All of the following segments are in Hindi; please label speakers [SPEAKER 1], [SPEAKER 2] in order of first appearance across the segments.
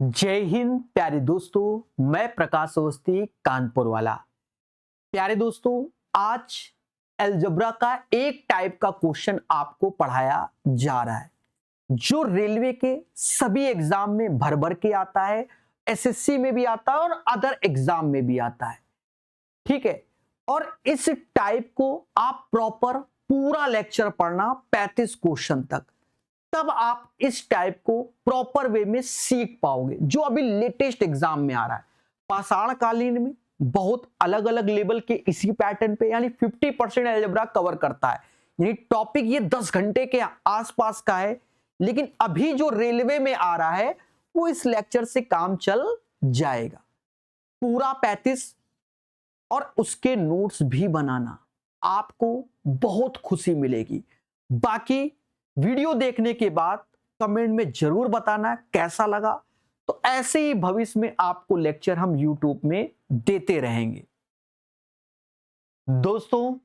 [SPEAKER 1] जय हिंद प्यारे दोस्तों, मैं प्रकाश अवस्थी कानपुर वाला। प्यारे दोस्तों, आज अलजेब्रा का एक टाइप का क्वेश्चन आपको पढ़ाया जा रहा है जो रेलवे के सभी एग्जाम में भर भर के आता है, एसएससी में भी आता है और अदर एग्जाम में भी आता है। ठीक है, और इस टाइप को आप प्रॉपर पूरा लेक्चर पढ़ना 35 क्वेश्चन तक, तब आप इस टाइप को प्रॉपर वे में सीख पाओगे जो अभी लेटेस्ट एग्जाम में आ रहा है। पाषाण कालीन में बहुत अलग अलग लेवल के इसी पैटर्न पे यानी 50% अलजेब्रा कवर करता है। यानी टॉपिक ये 10 घंटे के आसपास का है, लेकिन अभी जो रेलवे में आ रहा है वो इस लेक्चर से काम चल जाएगा। पूरा 35 और उसके नोट्स भी बनाना, आपको बहुत खुशी मिलेगी। बाकी वीडियो देखने के बाद कमेंट में जरूर बताना कैसा लगा। तो ऐसे ही भविष्य में आपको लेक्चर हम यूट्यूब में देते रहेंगे। दोस्तों,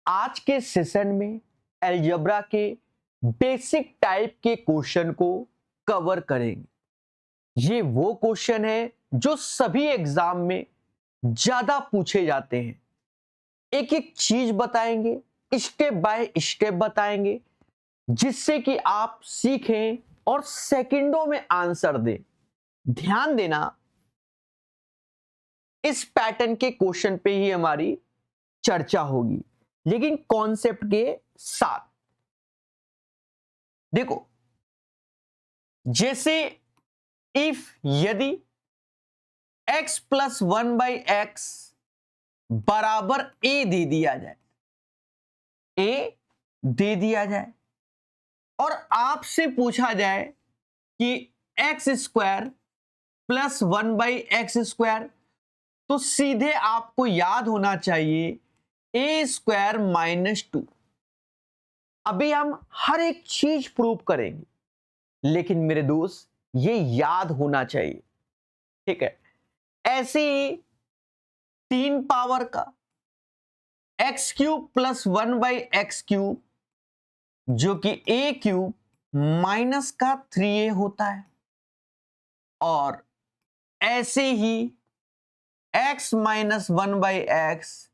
[SPEAKER 1] आज के सेशन में अलजेब्रा के बेसिक टाइप के क्वेश्चन को कवर करेंगे। ये वो क्वेश्चन है जो सभी एग्जाम में ज्यादा पूछे जाते हैं। एक एक चीज बताएंगे, स्टेप बाय स्टेप बताएंगे, जिससे कि आप सीखें और सेकंडों में आंसर दें। ध्यान देना, इस पैटर्न के क्वेश्चन पे ही हमारी चर्चा होगी, लेकिन कॉन्सेप्ट के साथ। देखो, जैसे यदि x प्लस 1/x बराबर a दे दिया जाए, a दे दिया जाए और आपसे पूछा जाए कि एक्स स्क्वायर प्लस 1/x², तो सीधे आपको याद होना चाहिए a² -2। अभी हम हर एक चीज प्रूव करेंगे, लेकिन मेरे दोस्त ये याद होना चाहिए। ठीक है, ऐसे ही 3 पावर का x³ प्लस 1/x³ जो कि a³ माइनस का 3a होता है, और ऐसे ही x माइनस 1/x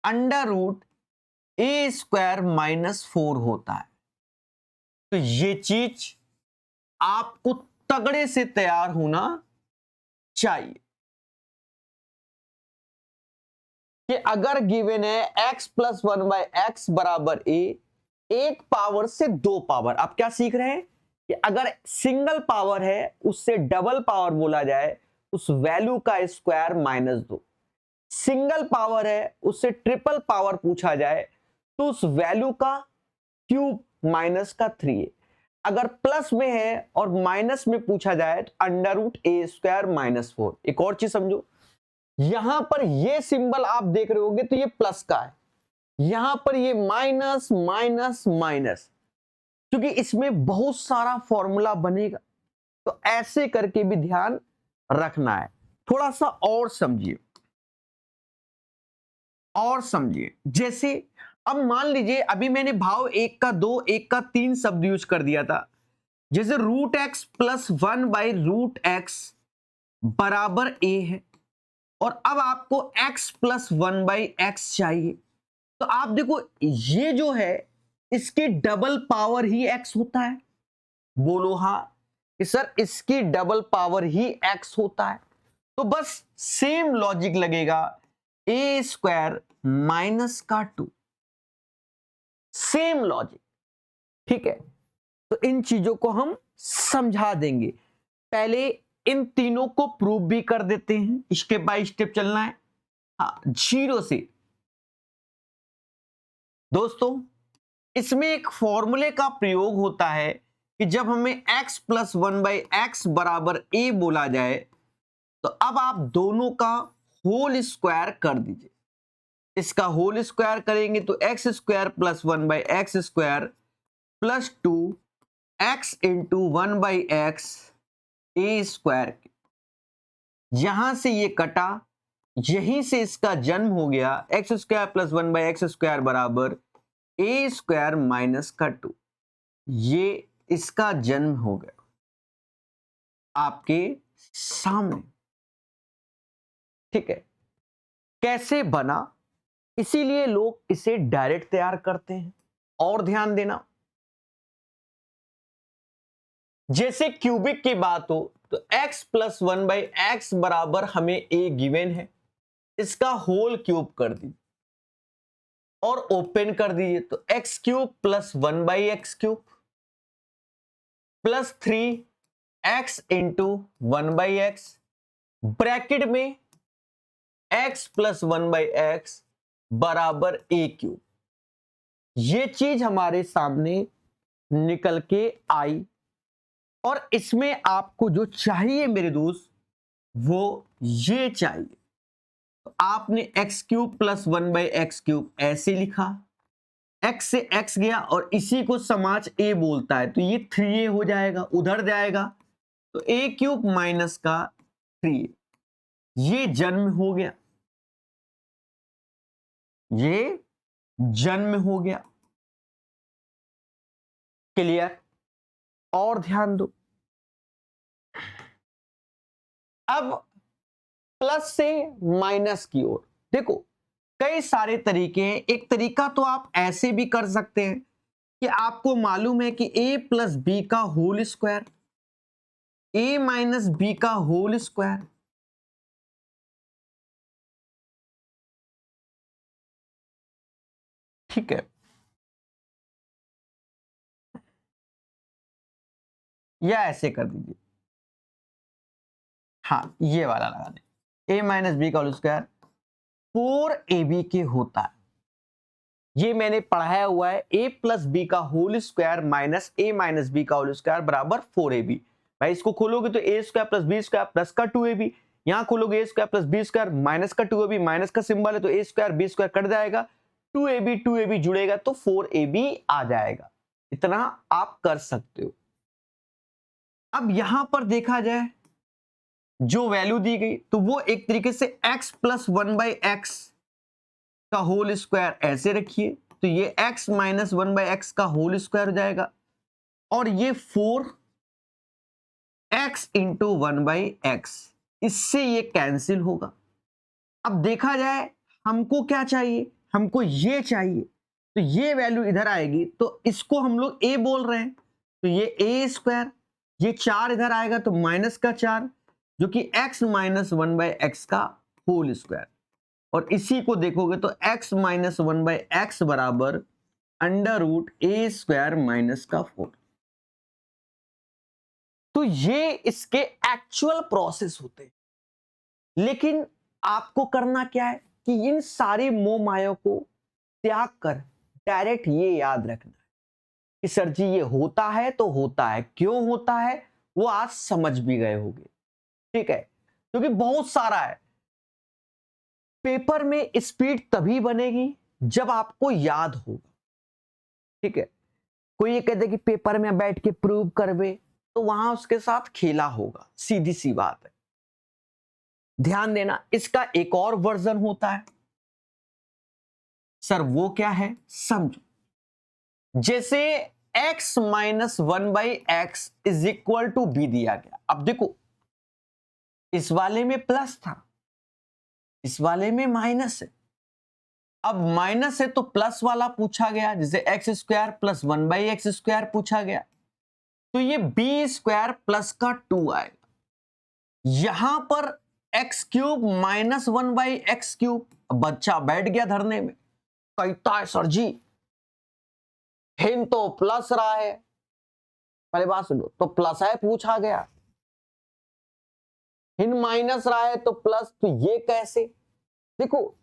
[SPEAKER 1] √a² -4 होता है। तो ये चीज आपको तगड़े से तैयार होना चाहिए कि अगर गिवन है x प्लस 1/x बराबर a, एक पावर से 2 पावर। आप क्या सीख रहे हैं कि अगर सिंगल पावर है उससे डबल पावर बोला जाए, उस वैल्यू का स्क्वायर -2। सिंगल पावर है उससे ट्रिपल पावर पूछा जाए तो उस वैल्यू का क्यूब -3। अगर प्लस में है और माइनस में पूछा जाए तो √a² -4। एक और चीज समझो, यहां पर ये सिंबल आप देख रहे होगे तो ये प्लस का है, यहां पर ये माइनस माइनस माइनस, क्योंकि इसमें बहुत सारा फॉर्मूला बनेगा। तो ऐसे करके भी ध्यान रखना है। थोड़ा सा और समझिए, जैसे अब मान लीजिए अभी मैंने भाव 1 का 2, 1 का 3 शब्द यूज कर दिया था। जैसे √x प्लस 1/√x बराबर a है, और अब आपको x प्लस 1/x चाहिए। तो आप देखो, ये जो है इसकी डबल पावर ही x होता है। बोलो हाँ कि सर इसकी डबल पावर ही x होता है। तो बस सेम लॉजिक लगेगा, a² -2, सेम लॉजिक। ठीक है, तो इन चीजों को हम समझा देंगे। पहले इन तीनों को प्रूव भी कर देते हैं, स्टेप बाय स्टेप चलना है। हाँ, 0 से। दोस्तों, इसमें एक फॉर्मूले का प्रयोग होता है कि जब हमें x प्लस 1/x बराबर a बोला जाए, तो अब आप दोनों का होल स्क्वायर कर दीजिए। इसका होल स्क्वायर करेंगे तो x² plus 1/x² plus 2x into 1/x a²। यहां से ये कटा, यहीं से इसका जन्म हो गया, x² प्लस 1/x² बराबर a² -2। ये इसका जन्म हो गया। आपके सामने। ठीक है, कैसे बना, इसीलिए लोग इसे डायरेक्ट तैयार करते हैं। और ध्यान देना, जैसे क्यूबिक की बात हो तो x प्लस 1/x बराबर हमें a गिवन है, इसका होल क्यूब कर दीजिए और ओपन कर दीजिए, तो x cube plus 1/x cube plus 3x into 1/x bracket में x प्लस 1/x बराबर a क्यूब। ये चीज हमारे सामने निकल के आई और इसमें आपको जो चाहिए मेरे दोस्त वो ये चाहिए। तो आपने x cube plus 1/x cube ऐसे लिखा, x से x गया और इसी को समाज a बोलता है, तो ये 3a हो जाएगा, उधर जाएगा तो a क्यूब माइनस का 3a, ये जन्म हो गया, ये जन्म हो गया। क्लियर? और ध्यान दो, अब प्लस से माइनस की ओर देखो, कई सारे तरीके हैं। एक तरीका तो आप ऐसे भी कर सकते हैं कि आपको मालूम है कि a प्लस बी का whole square, a minus B का होल स्क्वायर, ठीक है, या ऐसे कर दीजिए, हाँ ये वाला लगा दें, a माइनस बी का होल स्क्वायर 4ab के होता है। ये मैंने पढ़ाया हुआ है, a प्लस बी का whole square minus a minus B का होल स्क्वायर बराबर 4ab। भाई इसको खोलोगे तो a square plus B square plus का 2ab, यहां खोलोगे a square plus B square minus का 2ab, माइनस का सिंबल है तो a square B square cut जाएगा, 2ab जुड़ेगा तो 4ab आ जाएगा। इतना आप कर सकते हो। अब यहां पर देखा जाए जो वैल्यू दी गई तो वो एक तरीके से x प्लस 1/x का होल स्क्वायर ऐसे रखिए, तो ये x माइनस 1/x का होल स्क्वायर हो जाएगा और ये 4x इंटू 1/x, इससे ये कैंसिल होगा। अब देखा जाए हमको क्या चाहिए, हमको ये चाहिए, तो ये वैल्यू इधर आएगी तो इसको हम लोग a बोल रहे हैं, तो ये a स्क्वायर, ये 4 इधर आएगा तो माइनस का 4 जो कि x माइनस 1/x का होल स्क्वायर, और इसी को देखोगे तो x माइनस 1/x बराबर under root a square minus का 4। तो ये इसके एक्चुअल प्रोसेस होते हैं, लेकिन आपको करना क्या है कि इन सारी मोह माया को त्याग कर डायरेक्ट ये याद रखना है कि सर जी ये होता है तो होता है, क्यों होता है वो आज समझ भी गए होंगे। ठीक है, क्योंकि बहुत सारा है। पेपर में स्पीड तभी बनेगी जब आपको याद होगा। ठीक है, कोई ये कहते कि पेपर में बैठ के प्रूव करवे तो वहां उसके साथ खेला होगा, सीधी सी बात है। ध्यान देना, इसका एक और वर्जन होता है सर, वो क्या है समझो। जैसे x minus 1/x is equal to b दिया गया। अब देखो इस वाले में प्लस था, इस वाले में माइनस है। अब माइनस है तो प्लस वाला पूछा गया, जैसे x square plus 1/x square पूछा गया, तो ये b स्क्वायर प्लस का 2 आएगा। यहां पर x cube minus 1/x cube, बच्चा बैठ गया धरने में, कहता है सर जी हिन तो प्लस रहा है, पहले बात सुनो, तो प्लस है पूछा गया, हिन माइनस रहा है तो प्लस, तो ये कैसे? देखो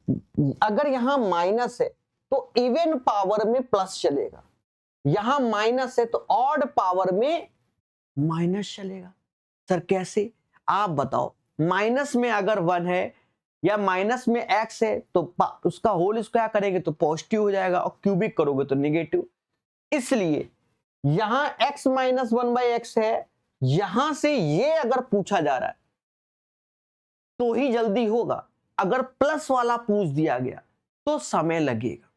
[SPEAKER 1] अगर यहां माइनस है तो इवन पावर में प्लस चलेगा, यहां माइनस है तो ऑड पावर में माइनस चलेगा। सर कैसे आप बताओ, माइनस में अगर 1 है या माइनस में x है तो उसका होल स्क्वायर करेंगे तो पॉजिटिव हो जाएगा और क्यूबिक करोगे तो नेगेटिव। इसलिए यहां x माइनस 1/x है, यहां से ये अगर पूछा जा रहा है तो ही जल्दी होगा, अगर प्लस वाला पूछ दिया गया तो समय लगेगा,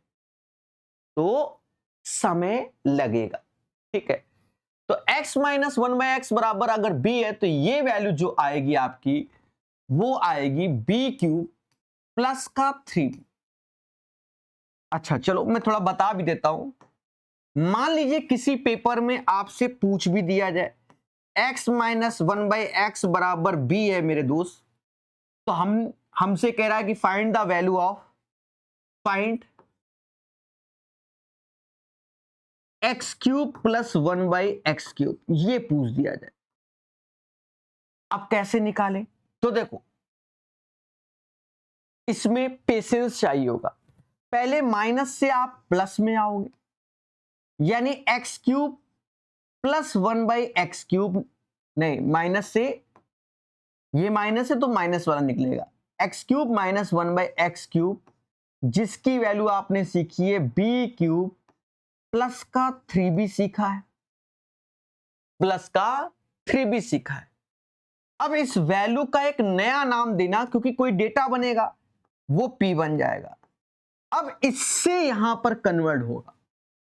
[SPEAKER 1] तो समय लगेगा। ठीक है, तो x माइनस 1/x बराबर अगर b है तो ये वैल्यू जो आएगी आपकी वो आएगी b³ प्लस का 3। अच्छा चलो मैं थोड़ा बता भी देता हूं। मान लीजिए किसी पेपर में आपसे पूछ भी दिया जाए x माइनस 1/x बराबर b है मेरे दोस्त, तो हमसे कह रहा है कि find the value of x³ plus 1/x³, ये पूछ दिया जाए। अब कैसे निकालें? तो देखो इसमें पेशेंस चाहिए होगा। पहले माइनस से आप प्लस में आओगे, यानी x³ प्लस 1/x³, नहीं माइनस से, ये माइनस है तो माइनस वाला निकलेगा, x³ माइनस 1/x³, जिसकी वैल्यू आपने सीखी है b³ प्लस का 3b सीखा है, प्लस का 3b सीखा है। अब इस वैल्यू का एक नया नाम देना, क्योंकि कोई डेटा बनेगा वो p बन जाएगा। अब इससे यहां पर कन्वर्ट होगा।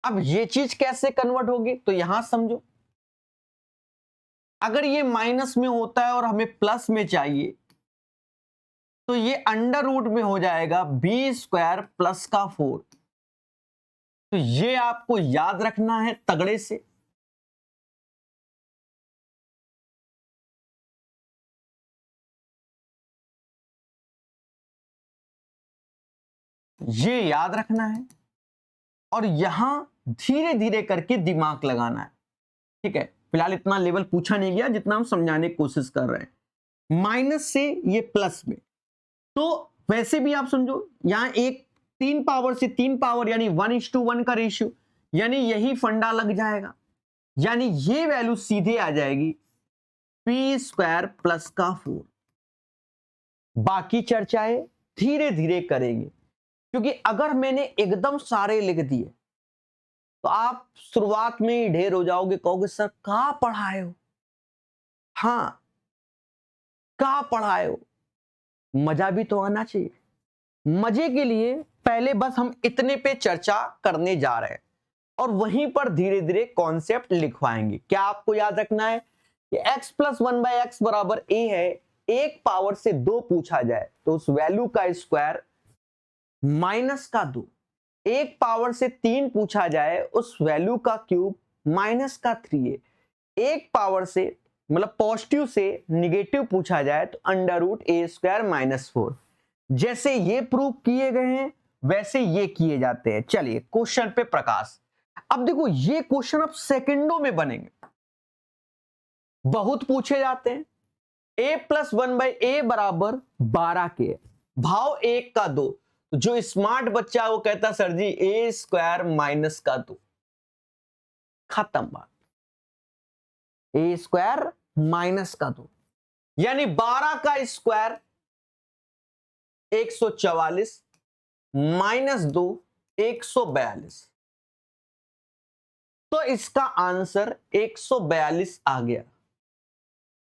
[SPEAKER 1] अब ये चीज कैसे कन्वर्ट होगी तो यहां समझो, अगर ये माइनस में होता है और हमें प्लस में चाहिए तो ये अंडर रूट में हो जाएगा b² प्लस का 4। तो ये आपको याद रखना है तगड़े से। ये याद रखना है और यहां धीरे धीरे करके दिमाग लगाना है। ठीक है, फिलहाल इतना लेवल पूछा नहीं गया जितना हम समझाने की कोशिश कर रहे हैं। माइनस से ये प्लस में, तो वैसे भी आप समझो यहां एक 3 पावर से 3 पावर यानी 1:1 का रेशियो, यानी यही फंडा लग जाएगा, यानी ये वैल्यू सीधे आ जाएगी p² प्लस का 4। बाकी चर्चाएं धीरे धीरे करेंगे, क्योंकि अगर मैंने एकदम सारे लिख दिए तो आप शुरुआत में ही ढेर हो जाओगे, कहोगे सर कहां पढ़ाए हो, हां कहां पढ़ाए हो। मजा भी तो आना चाहिए। मजे के लिए पहले बस हम इतने पे चर्चा करने जा रहे हैं और वहीं पर धीरे धीरे कॉन्सेप्ट लिखवाएंगे। क्या आपको याद रखना है कि x प्लस 1/x बराबर a है, एक पावर से 2 पूछा जाए तो उस वैल्यू का स्क्वायर माइनस का 2, एक पावर से 3 पूछा जाए उस वैल्यू का क्यूब माइनस का 3 है, एक पावर से मतलब पॉजिटिव से निगेटिव पूछा जाए तो अंडर रूट a² माइनस 4। जैसे ये प्रूव किए गए हैं वैसे ये किए जाते हैं। चलिए क्वेश्चन पे प्रकाश। अब देखो ये क्वेश्चन अब सेकंडों में बनेंगे, बहुत पूछे जाते हैं। a प्लस 1/a बराबर 12 के, भाव 1 का 2, जो स्मार्ट बच्चा है वो कहता सर जी a² माइनस का 2, खत्म बात। a² माइनस का 2 यानी 12 का स्क्वायर 144 माइनस 2 142, तो इसका आंसर 142 आ गया।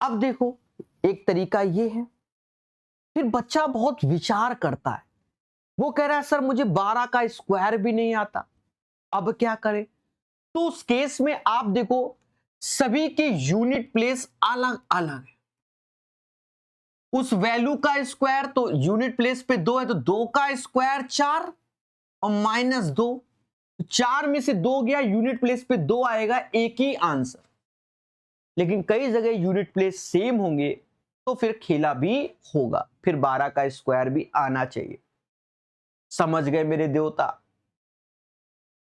[SPEAKER 1] अब देखो एक तरीका ये है, फिर बच्चा बहुत विचार करता है, वो कह रहा है सर मुझे 12 का स्क्वायर भी नहीं आता, अब क्या करें। तो उस केस में आप देखो सभी के यूनिट प्लेस अलग अलग है। उस वैल्यू का स्क्वायर तो यूनिट प्लेस पे 2 है, तो 2 का स्क्वायर 4 और माइनस 2, 4 में से 2 गया, यूनिट प्लेस पे 2 आएगा, एक ही आंसर। लेकिन कई जगह यूनिट प्लेस सेम होंगे तो फिर खेला भी होगा, फिर 12 का स्क्वायर भी आना चाहिए। समझ गए मेरे देवता?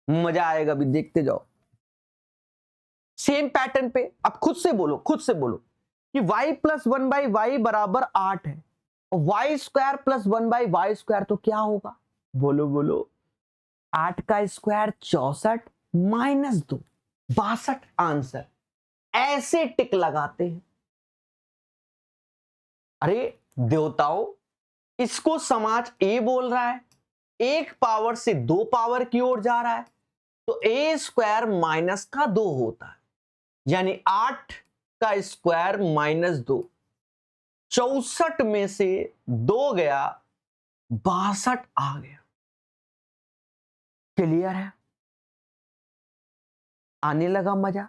[SPEAKER 1] मजा आएगा भी, देखते जाओ। सेम पैटर्न पे अब खुद से बोलो कि y प्लस 1/y बराबर 8 है और y² प्लस 1/y² तो क्या होगा? बोलो बोलो। 8 का स्क्वायर 64 माइनस 2 62 आंसर। ऐसे टिक लगाते हैं। अरे देवताओं, इसको समाज A बोल रहा है, एक पावर से 2 पावर की ओर जा रहा है, तो a² माइनस का 2 होता है, यानी 8 का स्क्वायर माइनस 2, 64 में से 2 गया, 62 आ गया। क्लियर है? आने लगा मजा?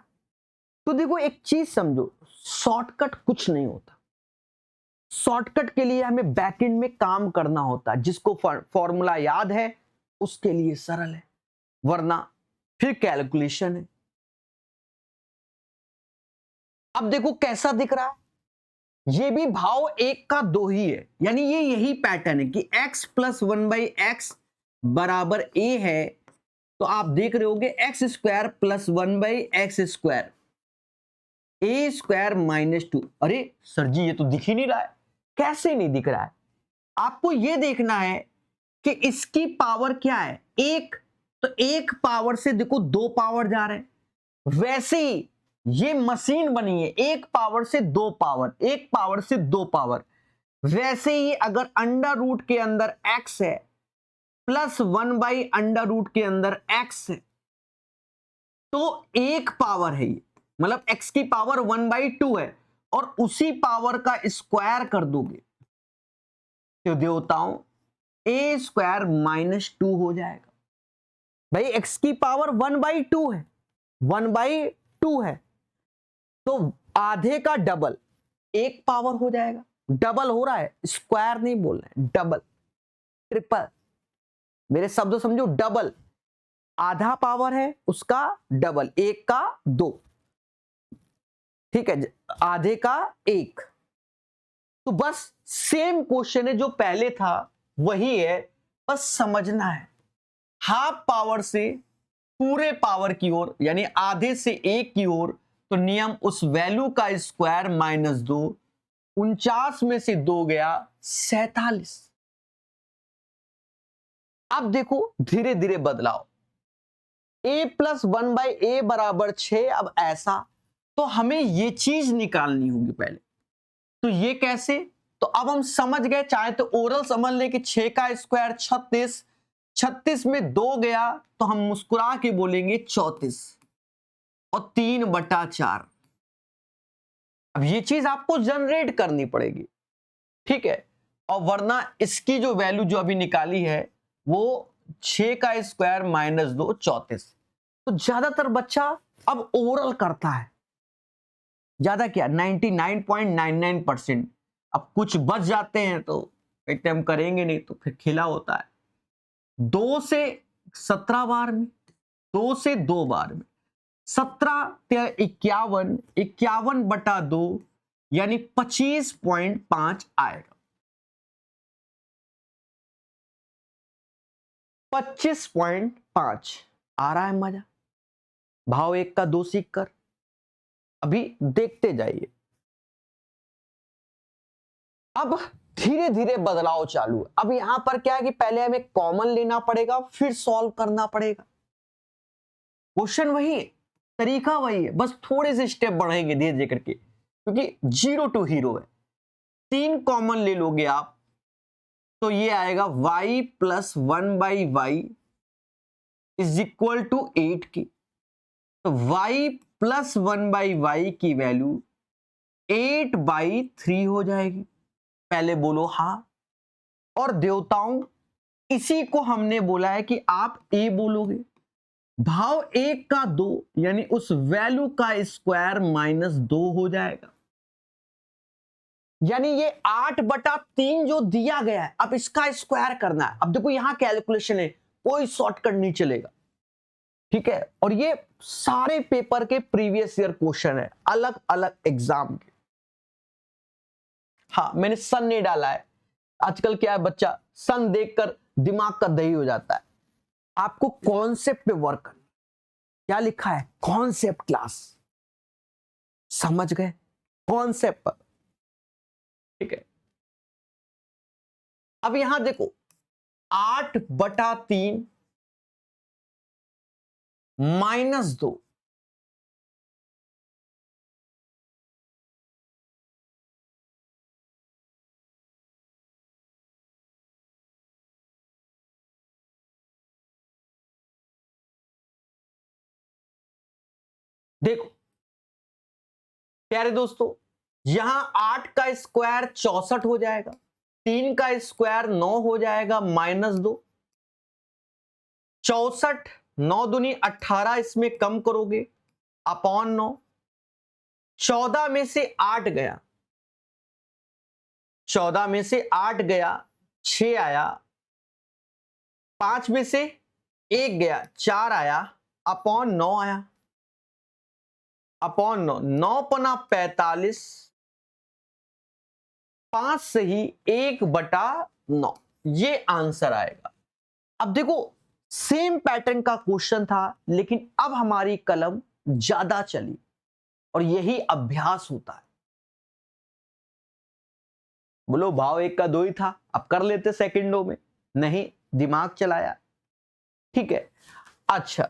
[SPEAKER 1] तो देखो एक चीज समझो, शॉर्टकट कुछ नहीं होता। शॉर्टकट के लिए हमें बैकएंड में काम करना होता है, जिसको फॉर्मूला याद है उसके लिए सरल है, वरना फिर कैलकुलेशन है। अब देखो कैसा दिख रहा है, ये भी भाव एक का दो ही है, यानी ये यही पैटर्न है कि x प्लस 1/x बराबर a है। तो आप देख रहे होगे x square plus 1/x square a square -2। अरे सर जी ये तो दिख ही नहीं रहा है। कैसे नहीं दिख रहा है? आपको ये देखना है कि इसकी पावर क्या है, एक। तो एक पावर से देखो दो पावर जा रहे हैं। वैसे ही ये मशीन बनी है, एक पावर से दो पावर, एक पावर से दो पावर। वैसे ही अगर अंडर रूट के अंदर x है प्लस 1/√, के अंदर x है, तो एक पावर है ये, मतलब x की पावर 1/2 है, और उसी पावर का स्क्वायर कर दोगे तो देवताओं a स्क्वायर -2 हो जाएगा। भाई x की पावर 1/2 है, 1/2 है, तो आधे का डबल एक पावर हो जाएगा। डबल हो रहा है, स्क्वायर नहीं बोल रहे हैं, डबल ट्रिपल। मेरे शब्द समझो, डबल आधा पावर है उसका डबल, एक का दो, ठीक है, आधे का एक। तो बस सेम क्वेश्चन है जो पहले था वही है, बस समझना है। हाफ पावर से पूरे पावर की ओर, यानी आधे से एक की ओर, तो नियम उस वैल्यू का स्क्वायर -2। 49 में से 2 गया 47। अब देखो धीरे धीरे बदलाव, a प्लस 1/a बराबर 6। अब ऐसा तो हमें ये चीज निकालनी होगी पहले। तो ये कैसे? तो अब हम समझ गए, चाहे तो ओरल समझ ले कि 6 का स्क्वायर 36, 36 में 2 गया तो हम मुस्कुरा के बोलेंगे 34, और 3/4। अब ये चीज आपको जनरेट करनी पड़ेगी, ठीक है। और वरना इसकी जो वैल्यू जो अभी निकाली है वो 6 का स्क्वायर -2 34। तो ज्यादातर बच्चा अब ओरल करता है, ज्यादा क्या 99.99%। अब कुछ बच जाते हैं तो अटेम्प्ट करेंगे, नहीं तो फिर खेला होता है। 2 से 17 बार में, 2 से 2 बार में 17 51, 51/2 यानी 25.5 आएगा। 25.5 आ रहा है मजा? भाव एक का दो सीख कर अभी देखते जाइए। अब धीरे धीरे बदलाव चालू है। अब यहां पर क्या है कि पहले हमें कॉमन लेना पड़ेगा, फिर सॉल्व करना पड़ेगा। क्वेश्चन वही है, तरीका वही है, बस थोड़े से स्टेप बढ़ेंगे धीरे धीरे करके, क्योंकि 0 टू हीरो है। 3 कॉमन ले लोगे आप तो ये आएगा y plus 1/y is equal to 8 की। तो y प्लस 1/y की वैल्यू 8/3 हो जाएगी। पहले बोलो हाँ। और देवताओं इसी को हमने बोला है कि आप a बोलोगे, भाव एक का दो, यानी उस वैल्यू का स्क्वायर -2 हो जाएगा। यानी ये 8/3 जो दिया गया है, अब इसका स्क्वायर करना है। अब देखो यहां कैलकुलेशन है, कोई शॉर्टकट नहीं चलेगा, ठीक है। और ये सारे पेपर के प्रीवियस ईयर क्वेश्चन है, अलग अलग एग्जाम के। हाँ मैंने सन नहीं डाला है, आजकल क्या है बच्चा सन देखकर दिमाग का दही हो जाता है। आपको कॉन्सेप्ट पे वर्क करना। क्या लिखा है? कॉन्सेप्ट क्लास, समझ गए? कॉन्सेप्ट पर, ठीक है। अब यहां देखो 8/3 -2, देखो प्यारे दोस्तों, यहां 8 का स्क्वायर 64 हो जाएगा, 3 का स्क्वायर 9 हो जाएगा -2, 64 9 दूनी 18, इसमें कम करोगे अपॉन 9, 14 में से 8 गया, 14 में से 8 गया, 6 आया, 5 में से 1 गया, 4 आया, अपॉन 9 आया, अपॉन 9, 9 पना 45, 5 से ही 1/9, ये आंसर आएगा। अब देखो सेम पैटर्न का क्वेश्चन था, लेकिन अब हमारी कलम ज्यादा चली और यही अभ्यास होता है। बोलो भाव 1 का 2 ही था, अब कर लेते सेकंडों में, नहीं दिमाग चलाया, ठीक है। अच्छा,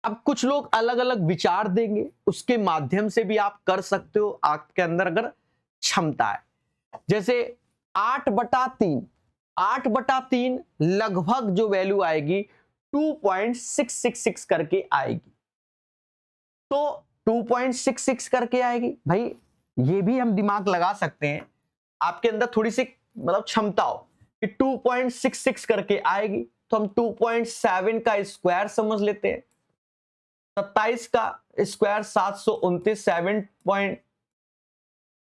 [SPEAKER 1] अब कुछ लोग अलग अलग विचार देंगे, उसके माध्यम से भी आप कर सकते हो, आपके अंदर अगर क्षमता है। जैसे 8/3, 8/3 लगभग जो वैल्यू आएगी 2.666 करके आएगी, तो 2.66 करके आएगी। भाई ये भी हम दिमाग लगा सकते हैं, आपके अंदर थोड़ी सी मतलब क्षमता हो कि 2.66 करके आएगी, तो हम 2.7 का स्क्वायर समझ लेते हैं, 27 का स्क्वायर 729, 7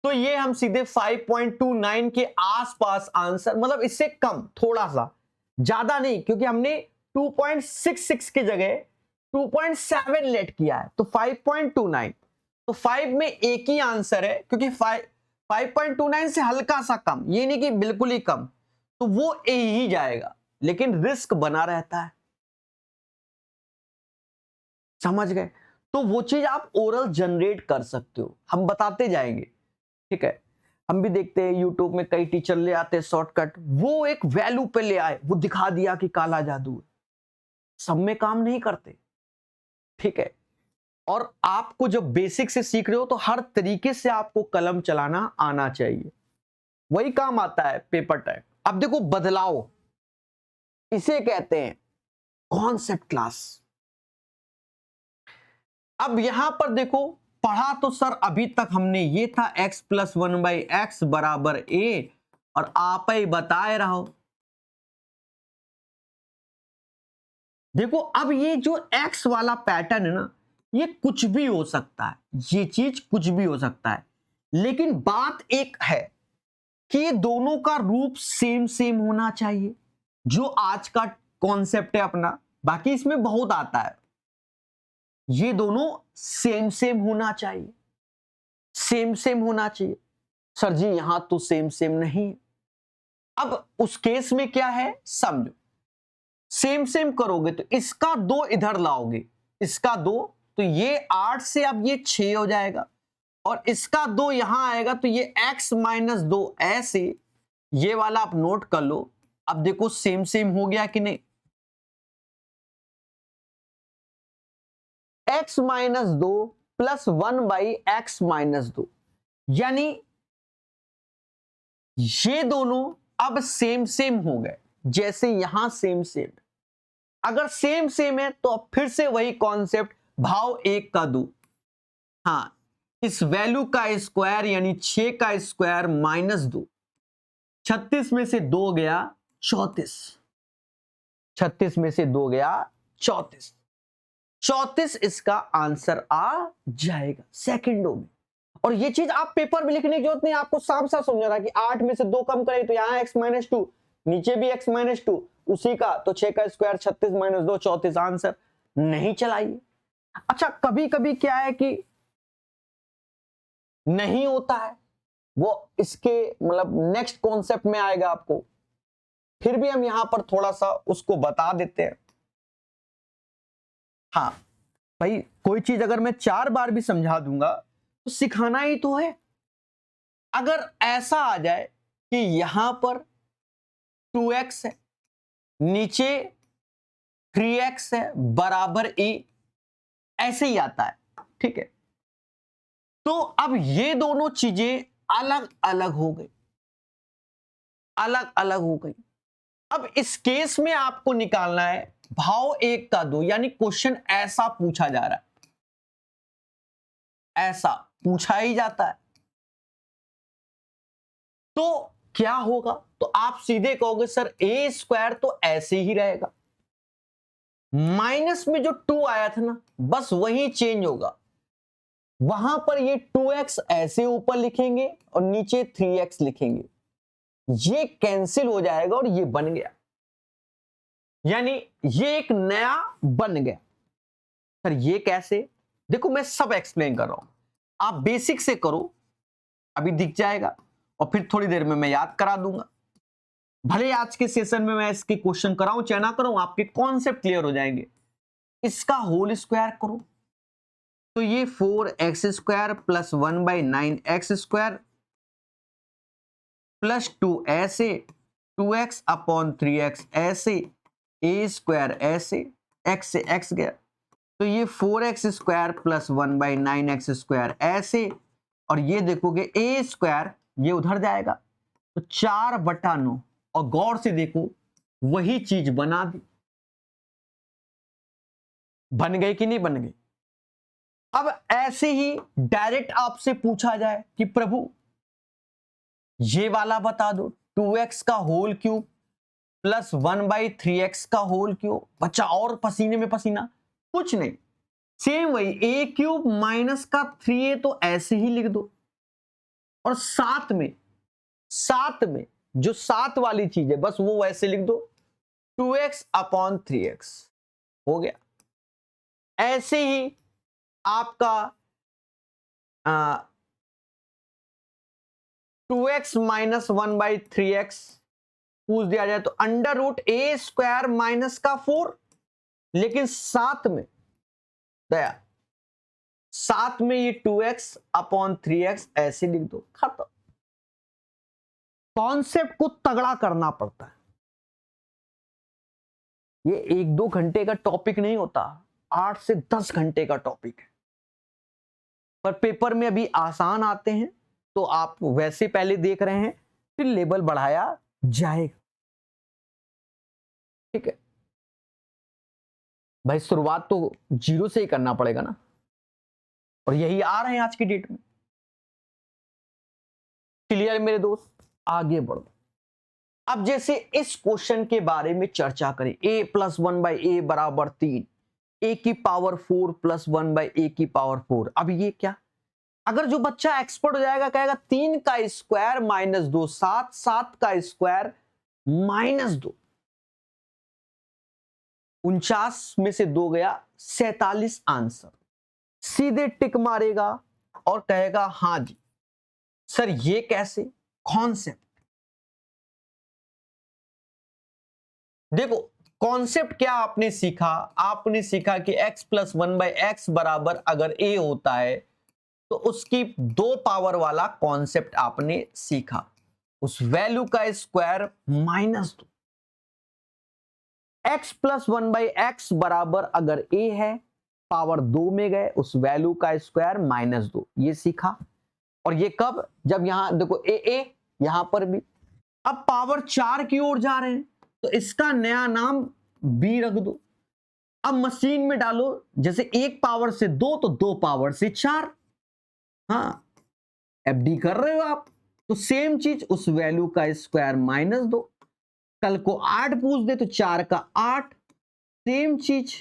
[SPEAKER 1] तो ये हम सीधे 5.29 के आसपास आंसर, मतलब इससे कम, थोड़ा सा ज्यादा नहीं, क्योंकि हमने 2.66 की जगह 2.7 लेट किया है, तो 5.29, तो 5 में एक ही आंसर है, क्योंकि 5.29 से हल्का सा कम, ये नहीं कि बिल्कुल ही कम, तो वो ए ही जाएगा, लेकिन रिस्क बना रहता है, समझ गए। तो वो चीज आप ओरल जनरेट कर सकते हो, हम बताते जाएंगे, ठीक है। हम भी देखते हैं यूट्यूब में कई टीचर ले आते हैं शॉर्टकट, वो एक वैल्यू पे ले आए, वो दिखा दिया कि काला जादू है, सब में काम नहीं करते, ठीक है। और आपको जब बेसिक से सीख रहे हो तो हर तरीके से आपको कलम चलाना आना चाहिए, वही काम आता है पेपर टैग। अब देखो बदलाव, इसे कहते हैं कॉन्सेप्ट क्लास। अब यहां पर देखो, पढ़ा तो सर अभी तक हमने ये था x+1/x बराबर a, और आप ही बताए रहो। देखो अब ये जो x वाला पैटर्न है ना, ये कुछ भी हो सकता है, ये चीज कुछ भी हो सकता है, लेकिन बात एक है कि ये दोनों का रूप सेम सेम होना चाहिए, जो आज का कॉन्सेप्ट है अपना। बाकी इसमें बहुत आता है, ये दोनों सेम सेम होना चाहिए, सेम सेम होना चाहिए। सर जी यहां तो सेम सेम नहीं। अब उस केस में क्या है समझो, सेम सेम करोगे तो इसका 2 इधर लाओगे, इसका 2, तो ये 8 से अब ये 6 हो जाएगा, और इसका 2 यहां आएगा, तो ये x-2 ऐसे, ये वाला आप नोट कर लो। अब देखो सेम सेम हो गया कि नहीं, x-2 प्लस 1/x-2, यानी ये दोनों अब सेम सेम हो गए, जैसे यहां सेम सेम। अगर सेम सेम है तो अब फिर से वही कॉन्सेप्ट, भाव 1 का 2, हाँ इस वैल्यू का स्क्वायर यानी 6 का स्क्वायर -2, 36 में से 2 गया 34, 36 में से 2 गया 34, 34 इसका आंसर आ जाएगा सेकंडों में। और ये चीज आप पेपर में लिखने की जरूरत नहीं, आपको साफ साफ समझा रहा कि 8 में से 2 कम करे तो यहां x-2, नीचे भी x-2 उसी का, तो 6 का स्क्वायर 36 - 2 34 आंसर, नहीं चलाइए। अच्छा कभी कभी क्या है कि नहीं होता है, वो इसके मतलब नेक्स्ट कॉन्सेप्ट में आएगा आपको, फिर भी हम यहां पर थोड़ा सा उसको बता देते हैं। हाँ भाई कोई चीज अगर मैं 4 बार भी समझा दूंगा तो सिखाना ही तो है। अगर ऐसा आ जाए कि यहां पर 2x है, नीचे 3x है बराबर a, ऐसे ही आता है, ठीक है। तो अब ये दोनों चीजें अलग अलग हो गई, अलग अलग हो गई। अब इस केस में आपको निकालना है भाव 1 का 2, यानी क्वेश्चन ऐसा पूछा जा रहा है, ऐसा पूछा ही जाता है, तो क्या होगा, तो आप सीधे कहोगे सर a स्क्वायर तो ऐसे ही रहेगा, माइनस में जो 2 आया था ना बस वही चेंज होगा, वहां पर ये 2x ऐसे ऊपर लिखेंगे और नीचे 3x लिखेंगे, ये कैंसिल हो जाएगा और ये बन गया, यानी ये एक नया बन गया। सर ये कैसे? देखो मैं सब एक्सप्लेन कर रहा हूं, आप बेसिक से करो, अभी दिख जाएगा और फिर थोड़ी देर में मैं याद करा दूंगा। भले आज के सेशन में मैं इसके क्वेश्चन कराऊं चाहे ना कराऊं, आपके कॉन्सेप्ट क्लियर हो जाएंगे। इसका होल स्क्वायर करो तो ये 4x square plus 1/9x² plus 2 ऐसे 2x अपॉन 3x ऐसे a स्क्वायर ऐसे x से x गया तो ये 4x स्क्वायर प्लस 1/9x² ऐसे, और ये देखोगे a स्क्वायर ये उधर जाएगा तो 4/9, और गौर से देखो वही चीज बना दी। बन गई कि नहीं बन गई? अब ऐसे ही डायरेक्ट आपसे पूछा जाए कि प्रभु ये वाला बता दो, 2x का होल क्यूब प्लस 1/3x का होल क्यूब, बच्चा और पसीने में पसीना, कुछ नहीं, सेम वही a³ माइनस का 3a तो ऐसे ही लिख दो, और साथ में जो साथ वाली चीज है बस वो वैसे लिख दो, 2x अपॉन 3x हो गया। ऐसे ही आपका 2x माइनस 1/3x पूछ दिया जाए तो under root a square minus का 4, लेकिन साथ में ये 2x अपॉन 3x ऐसे लिख दो, खत्म। कॉन्सेप्ट को तगड़ा करना पड़ता है, ये 1-2 घंटे का टॉपिक नहीं होता, 8 से 10 घंटे का टॉपिक है। पर पेपर में अभी आसान आते हैं तो आप वैसे पहले देख रहे हैं, फिर लेवल बढ़ाया जाएगा, ठीक है भाई। शुरुआत तो 0 से ही करना पड़ेगा ना, और यही आ रहे हैं आज की डेट में। क्लियर मेरे दोस्त? आगे बढ़ो। अब जैसे इस क्वेश्चन के बारे में चर्चा करें, a प्लस 1/a बराबर 3, a की पावर 4 प्लस 1/a की पावर 4। अब ये क्या, अगर जो बच्चा एक्सपर्ट हो जाएगा कहेगा 3 का स्क्वायर माइनस 2, 7 का स्क्वायर माइनस 2, 49 में से 2 गया 47 आंसर। सीधे टिक मारेगा और कहेगा हां जी सर ये कैसे? कॉन्सेप्ट देखो, कॉन्सेप्ट क्या आपने सीखा? आपने सीखा कि x प्लस 1/x बराबर अगर a होता है तो उसकी 2 पावर वाला कॉन्सेप्ट आपने सीखा, उस वैल्यू का square minus 2। x plus 1/x बराबर अगर a है, पावर 2 में गए, उस वैल्यू का स्क्वायर माइनस 2, ये सीखा। और ये कब? जब यहां देखो a यहां पर भी, अब पावर 4 की ओर जा रहे हैं तो इसका नया नाम b रख दो। अब मशीन में डालो, जैसे 1 पावर से 2 तो 2 पावर से 4, हाँ एफडी कर रहे हो आप, तो सेम चीज उस वैल्यू का स्क्वायर माइनस 2। कल को 8 पूछ दे तो 4 का 8, सेम चीज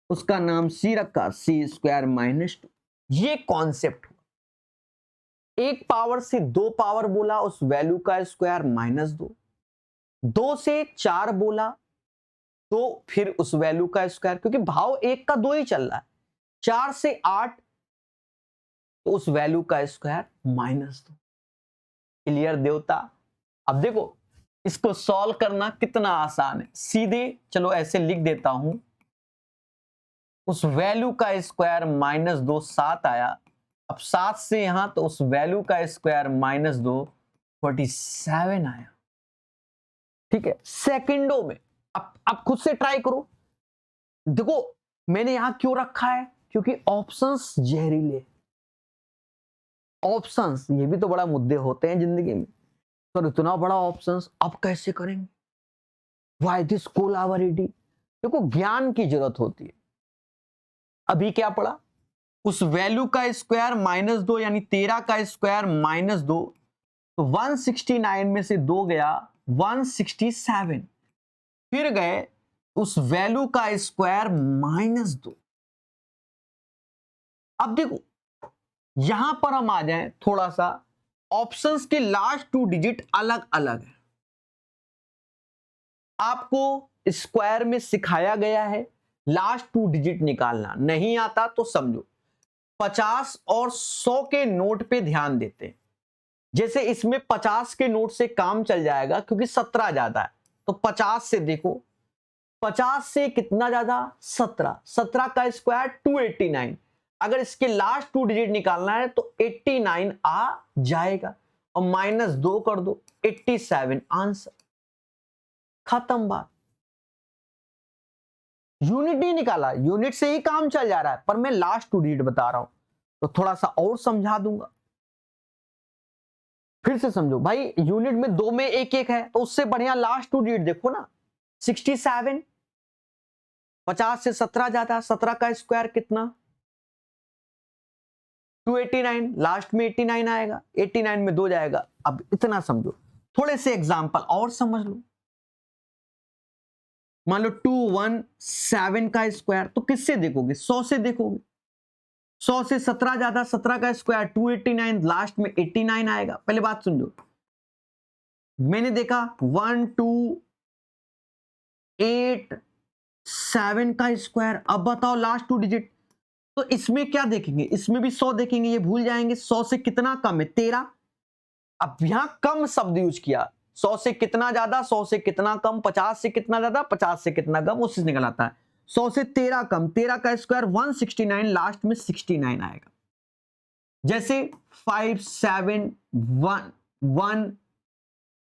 [SPEAKER 1] उसका नाम सी रखा, सी स्क्वायर माइनस 2। ये कॉन्सेप्ट हुआ। 1 पावर से 2 पावर बोला, उस वैल्यू का स्क्वायर माइनस 2। 2 से 4 बोला तो फिर उस वैल्यू का स्क्वायर, क्योंकि भाव 1 का 2 ही चल रहा है। 4 से 8 तो उस वैल्यू का स्क्वायर माइनस 2। क्लियर देवता? अब देखो इसको सॉल्व करना कितना आसान है, सीधे चलो ऐसे लिख देता हूं, उस वैल्यू का स्क्वायर माइनस 2 7 आया, अब 7 से यहां तो उस वैल्यू का स्क्वायर माइनस 2 47 आया, ठीक है सेकंडों में। अब खुद से ट्राई करो। देखो मैंने यहां क्यों रखा है, क्योंकि ऑप्शंस जहरीले, ऑप्शंस ये भी तो बड़ा मुद्दे होते हैं जिंदगी में। तो इतना बड़ा ऑप्शंस अब कैसे करेंगे? Why this collaborative? देखो ज्ञान की जरूरत होती है। अभी क्या पड़ा, उस वैल्यू का स्क्वायर माइनस 2 यानी 13 का स्क्वायर माइनस 2, तो 169 में से 2 गया 167, फिर गए उस वैल्यू का स्क्वायर माइनस 2, अब देखो यहां पर हम आ जाएं थोड़ा सा, ऑप्शंस के लास्ट 2 डिजिट अलग अलग है। आपको स्क्वायर में सिखाया गया है लास्ट 2 डिजिट निकालना, नहीं आता तो समझो 50 और 100 के नोट पे ध्यान देते हैं। जैसे इसमें 50 के नोट से काम चल जाएगा क्योंकि 17 ज्यादा है, तो 50 से देखो, 50 से कितना ज्यादा 17, 17 का स्क्वायर 289। अगर इसके लास्ट 2 डिजिट निकालना है तो 89 आ जाएगा और -2 कर दो, 87 आंसर, खत्म बात। यूनिट नहीं निकाला, यूनिट से ही काम चल जा रहा है, पर मैं लास्ट 2 डिजिट बता रहा हूं तो थोड़ा सा और समझा दूंगा। फिर से समझो भाई, यूनिट में 2 में 1 है तो उससे बढ़िया लास्ट 2 डिजिट देखो ना, 67, 50 से 17 ज्यादा, 17 का स्क्वायर कितना 289, लास्ट में 89 आएगा, 89 में 2 जाएगा। अब इतना समझो, थोड़े से एग्जांपल और समझ लो। मान लो 217 का स्क्वायर, तो किससे देखोगे, 100 से देखोगे। 100 से 17 ज्यादा, 17 का स्क्वायर 289, लास्ट में 89 आएगा। पहले बात सुन लो, मैंने देखा 1 2 8 7 का स्क्वायर। अब बताओ लास्ट 2 डिजिट, तो इसमें क्या देखेंगे, इसमें भी 100 देखेंगे, ये भूल जाएंगे। 100 से कितना कम है 13। अब यहां कम शब्द यूज किया, 100 से कितना ज्यादा, 100 से कितना कम, 50 से कितना ज्यादा, 50 से कितना कम, उससे निकल आता है। 100 से 13 कम, 13 का स्क्वायर 169, लास्ट में 69 आएगा। जैसे 5 7 1 1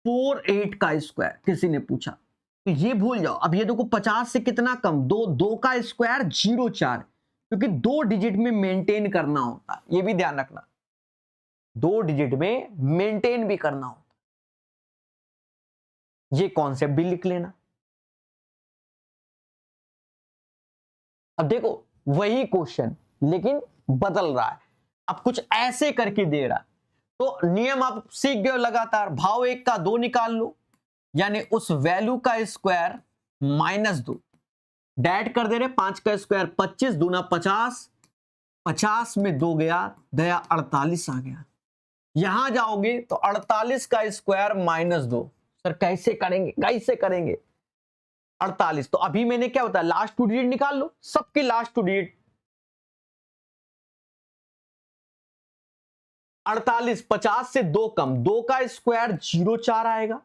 [SPEAKER 1] 4 8 का स्क्वायर किसी ने पूछा, तो ये भूल जाओ। अब ये देखो 50 से कितना कम, 2 2 का स्क्वायर 04, क्योंकि 2 डिजिट में मेंटेन करना होता है, ये भी ध्यान रखना, 2 डिजिट में मेंटेन भी करना होता है, ये कॉन्सेप्ट भी लिख लेना। अब देखो वही क्वेश्चन लेकिन बदल रहा है, अब कुछ ऐसे करके दे रहा है, तो नियम आप सीख गए लगातार। भाव 1 का 2 निकाल लो, यानी उस वैल्यू का स्क्वायर -2, डैड कर दे रहे, 5 का स्क्वायर 25 दूना 50, 50 में 2 गया, 48 आ गया। यहां जाओगे तो 48 का स्क्वायर -2, सर कैसे करेंगे, कैसे करेंगे 48। तो अभी मैंने क्या बताया, लास्ट 2 डिजिट निकाल लो, सबके लास्ट 2 डिजिट। 48, 50 से 2 कम, 2 का स्क्वायर 04 आएगा,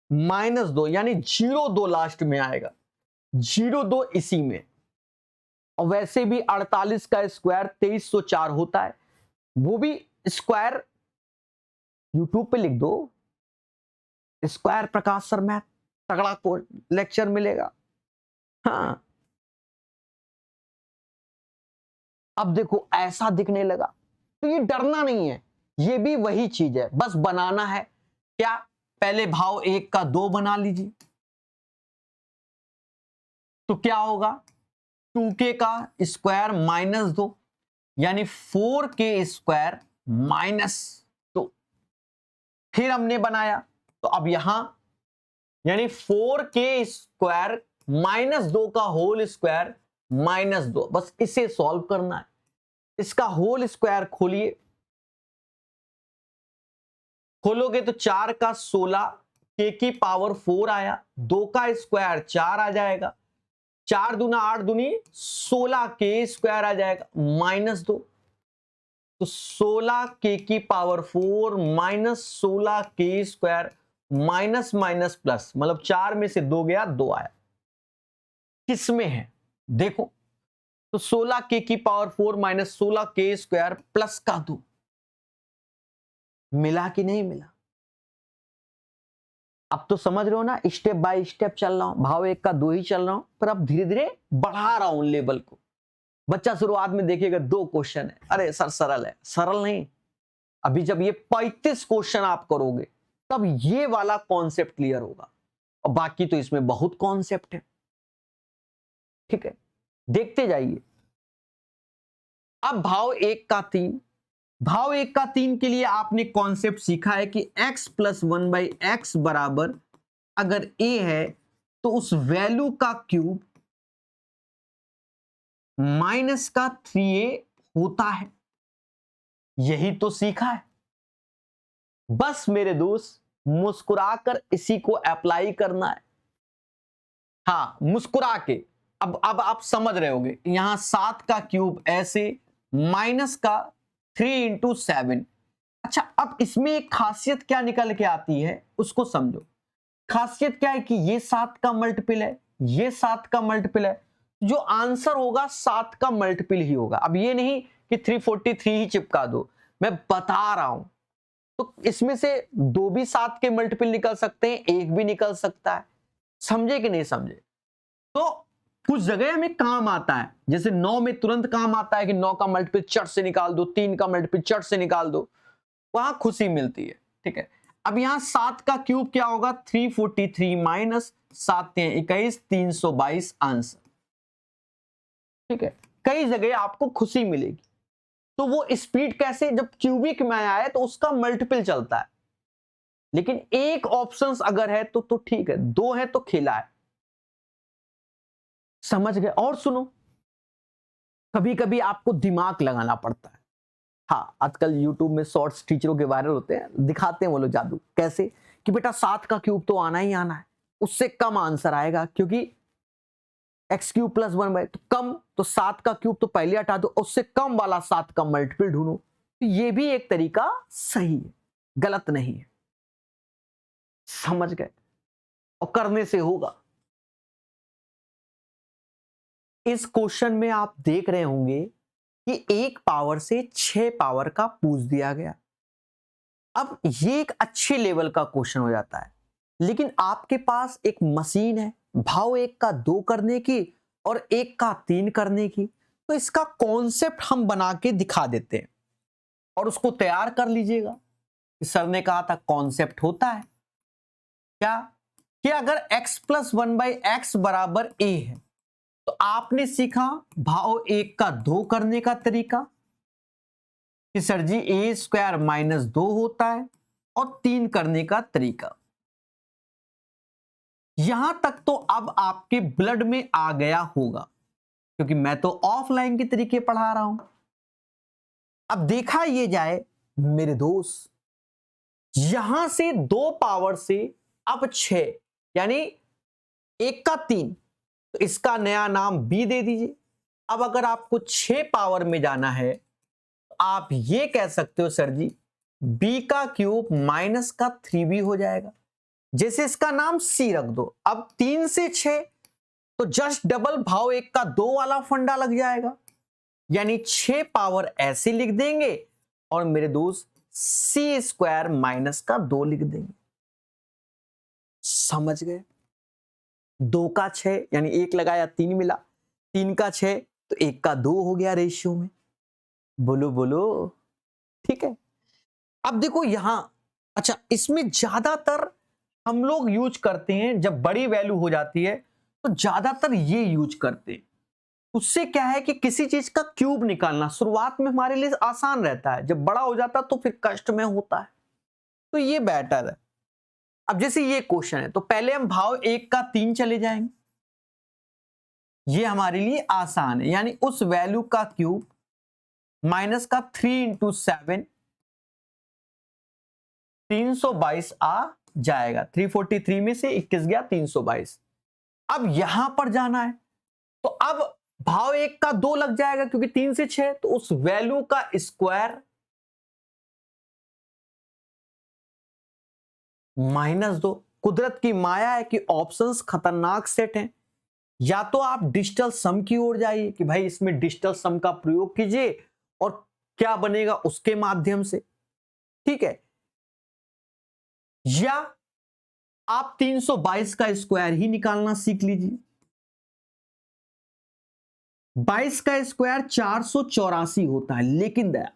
[SPEAKER 1] -2 यानी 02 लास्ट में आएगा, 02 इसी में। और वैसे भी 48 का स्क्वायर 2304 होता है, वो भी स्क्वायर यूट्यूब पे लिख दो, स्क्वायर प्रकाश सर मैथ, तगड़ा को लेक्चर मिलेगा। हाँ अब देखो ऐसा दिखने लगा, तो ये डरना नहीं है, ये भी वही चीज है, बस बनाना है क्या, पहले भाव 1 का 2 बना लीजिए, तो क्या होगा 2k का स्क्वायर -2 यानी 4k स्क्वायर -2। फिर हमने बनाया, तो अब यहां यानी 4k स्क्वायर -2 का होल स्क्वायर -2, बस इसे सॉल्व करना है। इसका होल स्क्वायर खोलिए, खोलोगे तो 4 का 16, k की पावर 4 आया, 2 का स्क्वायर 4 आ जाएगा, 4 दूना 8 दूनी 16 के स्क्वायर आ जाएगा -2, तो 16 के की पावर 4 -16 के स्क्वायर माइनस माइनस प्लस, मतलब 4 में से 2 गया, 2 आया। किस में है देखो, तो 16 के की पावर 4 -16 के स्क्वायर प्लस का 2 मिला कि नहीं मिला। अब तो समझ रहे हो ना, स्टेप बाय स्टेप चल रहा हूं, भाव 1 का 2 ही चल रहा हूं, पर अब धीरे धीरे बढ़ा रहा हूं लेवल को। बच्चा शुरुआत में देखिएगा 2 क्वेश्चन है, अरे सर सरल है, सरल नहीं, अभी जब ये 35 क्वेश्चन आप करोगे तब ये वाला कॉन्सेप्ट क्लियर होगा, और बाकी तो इसमें बहुत कॉन्सेप्ट है, ठीक है, देखते जाइए। अब भाव 1 का 3, भाव 1 का 3 के लिए आपने कॉन्सेप्ट सीखा है कि x + 1/x बराबर अगर a है तो उस वैल्यू का क्यूब माइनस का 3a होता है, यही तो सीखा है। बस मेरे दोस्त मुस्कुराकर इसी को अप्लाई करना है। हाँ, मुस्कुरा के। अब आप समझ रहे होगे, यहां 7 का क्यूब ऐसे माइनस का 3 इंटू 7। अच्छा, अब इसमें एक खासियत क्या निकल के आती है उसको समझो। खासियत क्या है कि ये 7 का मल्टीपल है, ये 7 का मल्टीपल है, जो आंसर होगा 7 का मल्टीपल ही होगा। अब ये नहीं कि 343 ही चिपका दो, मैं बता रहा हूं। तो इसमें से 2 भी 7 के मल्टीपल निकल सकते हैं, 1 भी निकल सकता है। समझे कि नहीं समझे? तो कुछ जगह हमें काम आता है, जैसे 9 में तुरंत काम आता है कि 9 का मल्टीपल चट से निकाल दो, 3 का मल्टीपल चट से निकाल दो, वहां खुशी मिलती है। ठीक है, अब यहां 7 का क्यूब क्या होगा? 343 माइनस 7 21, 322 आंसर। ठीक है, कई जगह आपको खुशी मिलेगी। तो वो स्पीड कैसे? जब क्यूबिक में आए तो उसका मल्टीपल चलता है, लेकिन एक ऑप्शन अगर है तो ठीक है, 2 है तो खेला है। समझ गए? और सुनो, कभी कभी आपको दिमाग लगाना पड़ता है। हाँ, आजकल YouTube में शॉर्ट्स टीचरों के वायरल होते हैं, दिखाते हैं वो लोग जादू। कैसे? कि बेटा 7 का क्यूब तो आना ही आना है, उससे कम आंसर आएगा, क्योंकि एक्स क्यूब प्लस 1 तो कम, तो 7 का क्यूब तो पहले हटा दो, उससे कम वाला 7 का मल्टीपल ढूंढो। तो ये भी एक तरीका सही है, गलत नहीं है। समझ गए? और करने से होगा। इस क्वेश्चन में आप देख रहे होंगे कि 1 पावर से 6 पावर का पूछ दिया गया। अब ये एक अच्छे लेवल का क्वेश्चन हो जाता है, लेकिन आपके पास एक मशीन है भाव 1 का 2 करने की और 1 का 3 करने की, तो इसका कॉन्सेप्ट हम बना के दिखा देते हैं और उसको तैयार कर लीजिएगा। सर ने कहा था कॉन्सेप्ट होता है क्या कि अगर x प्लस 1/x बराबर a है, तो आपने सीखा भाव 1 का 2 करने का तरीका कि sir ji a square minus 2 होता है, और 3 करने का तरीका। यहां तक तो अब आपके ब्लड में आ गया होगा, क्योंकि मैं तो ऑफलाइन के तरीके पढ़ा रहा हूं। अब देखा ये जाए मेरे दोस्त, यहां से 2 पावर से अब 6, यानी 1 का 3, तो इसका नया नाम b दे दीजिए। अब अगर आपको 6 पावर में जाना है, तो आप ये कह सकते हो सर जी b का क्यूब माइनस का 3b हो जाएगा। जैसे इसका नाम c रख दो। अब 3 से 6 तो जस्ट डबल भाव 1 का 2 वाला फंडा लग जाएगा, यानी 6 पावर ऐसे लिख देंगे और मेरे दोस्त c स्क्वायर माइनस का 2 लिख देंगे। समझ गए? 2 का 6 यानी 1 लगाया 3 मिला, 3 का 6 तो 1 का 2 हो गया रेशियो में। बोलो बोलो, ठीक है। अब देखो यहां, अच्छा इसमें ज्यादातर हम लोग यूज करते हैं, जब बड़ी वैल्यू हो जाती है तो ज्यादातर ये यूज करते हैं। उससे क्या है कि किसी चीज का क्यूब निकालना शुरुआत में हमारे लिए आसान रहता है, जब बड़ा हो जाता तो फिर कष्ट में होता है, तो ये बेटर है। अब जैसे ये क्वेश्चन है, तो पहले हम भाव 1 का 3 चले जाएंगे, ये हमारे लिए आसान है, यानी उस वैल्यू का क्यूब माइनस का 3 इंटू 7 322 आ जाएगा। 343 में से 21 गया 322। अब यहां पर जाना है, तो अब भाव 1 का 2 लग जाएगा, क्योंकि 3 से 6, तो उस वैल्यू का स्क्वायर -2। कुदरत की माया है कि ऑप्शंस खतरनाक सेट हैं। या तो आप डिजिटल सम की ओर जाइए कि भाई इसमें डिजिटल सम का प्रयोग कीजिए और क्या बनेगा उसके माध्यम से, ठीक है, या आप 322 का स्क्वायर ही निकालना सीख लीजिए। 22 का स्क्वायर 484 होता है, लेकिन दया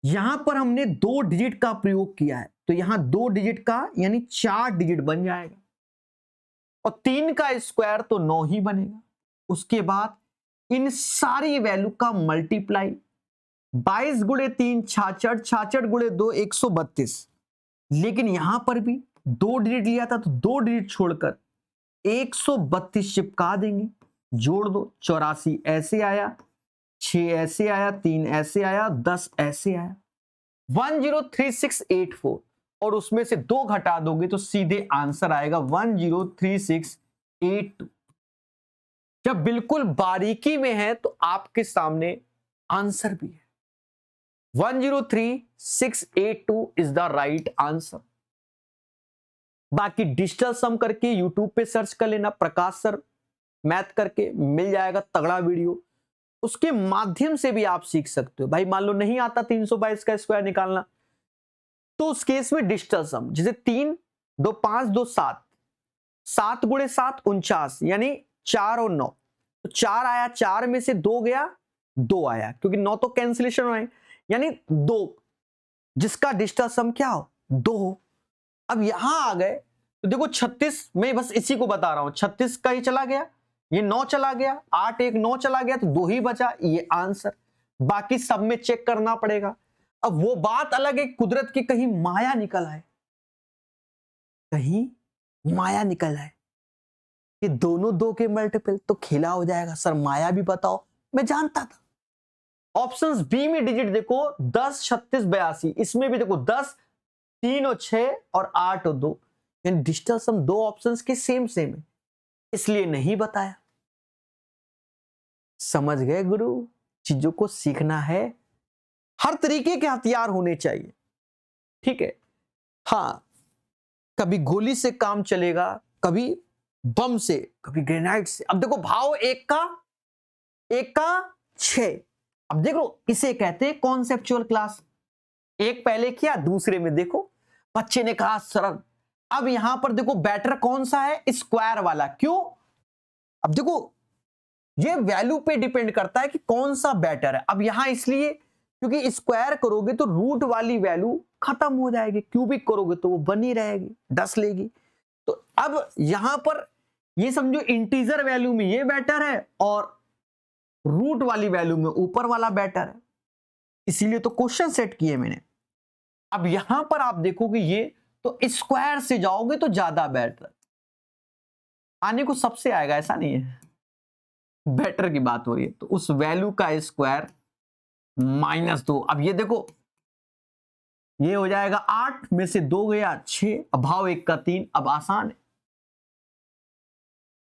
[SPEAKER 1] यहां पर हमने 2 डिजिट का प्रयोग किया है, तो यहां 2 डिजिट का यानी 4 डिजिट बन जाएगा, और 3 का स्क्वायर तो 9 ही बनेगा। उसके बाद इन सारी वैल्यू का मल्टीप्लाई, 22 गुणे 3 66, 66 गुणे 2 132। लेकिन यहां पर भी 2 डिजिट लिया था, तो 2 डिजिट छोड़कर 132 चिपका देंगे, जोड़ दो, 84 ऐसे आया, 6 ऐसे आया, 3 ऐसे आया, 10 ऐसे आया, 103684, और उसमें से 2 घटा दोगे तो सीधे आंसर आएगा 103682। जब बिल्कुल बारीकी में है तो आपके सामने आंसर भी है। 103682 इज द राइट आंसर। बाकी डिजिटल सम करके यूट्यूब पे सर्च कर लेना, प्रकाश सर मैथ करके मिल जाएगा तगड़ा वीडियो, उसके माध्यम से भी आप सीख सकते हो। भाई मान लो नहीं आता 322 का स्क्वायर निकालना, तो उस केस में डिजिटल सम, जैसे 3 2 5 2 7, 7 गुणे 7 49, यानी 4 और 9, तो 4 आया, 4 में से 2 गया, 2 आया, क्योंकि 9 तो कैंसिलेशन हो, यानी 2, जिसका डिजिटल सम क्या हो, 2 हो। अब यहां आ गए तो देखो 36, मैं बस इसी को बता रहा हूं, 36 का ही चला गया, ये 9 चला गया, 8 1 9 चला गया, तो 2 ही बचा, ये आंसर। बाकी सब में चेक करना पड़ेगा। अब वो बात अलग है, कुदरत की कहीं माया निकल आए, कहीं माया निकल आए कि दोनों 2 के मल्टीपल, तो खेला हो जाएगा। सर माया भी बताओ, मैं जानता था। ऑप्शंस बी में डिजिट देखो 10 36 82, इसमें भी देखो 10 3 और 6 और 8 और 2, यानी डिजिटल सम 2 ऑप्शंस के सेम सेम है, इसलिए नहीं बताया। समझ गए गुरु, चीजों को सीखना है, हर तरीके के हथियार होने चाहिए, ठीक है। हाँ, कभी गोली से काम चलेगा, कभी बम से, कभी ग्रेनाइड से। अब देखो भाव एक का 6, अब देखो इसे कहते हैं कॉन्सेप्चुअल क्लास। एक पहले किया, दूसरे में देखो बच्चे ने कहा सरल। अब यहां पर देखो बेटर कौन सा है, स्क्वायर वाला। क्यों? अब देखो ये वैल्यू पे डिपेंड करता है कि कौन सा बेटर है। अब यहां इसलिए क्योंकि स्क्वायर करोगे तो रूट वाली वैल्यू खत्म हो जाएगी, क्यूबिक करोगे तो वो बनी रहेगी, 10 लेगी। तो अब यहां पर ये समझो इंटीजर वैल्यू में ये बेटर है और रूट वाली वैल्यू में ऊपर वाला बेटर है, इसीलिए तो क्वेश्चन सेट किए मैंने। अब यहां पर आप देखोगे ये तो स्क्वायर से जाओगे तो ज्यादा बेटर आने को सबसे आएगा, ऐसा नहीं है, बेटर की बात हो रही है, तो उस वैल्यू का स्क्वायर -2। अब ये देखो ये हो जाएगा 8 में से 2 गया 6, अब भाव 1 का 3, अब आसान है,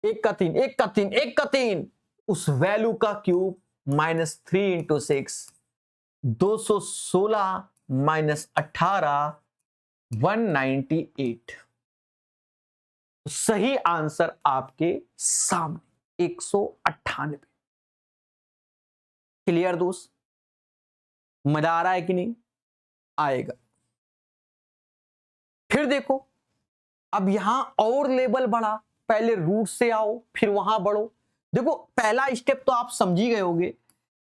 [SPEAKER 1] 1 का 3 1 का 3 1 का 3, उस वैल्यू का क्यूब -3 × 6, 216 -18 198। सही आंसर आपके सामने 198। क्लियर दोस्त, मजा आ रहा है कि नहीं? आएगा। फिर देखो अब यहां और लेवल बढ़ा, पहले रूट से आओ फिर वहां बढ़ो। देखो पहला स्टेप तो आप समझ ही गए होंगे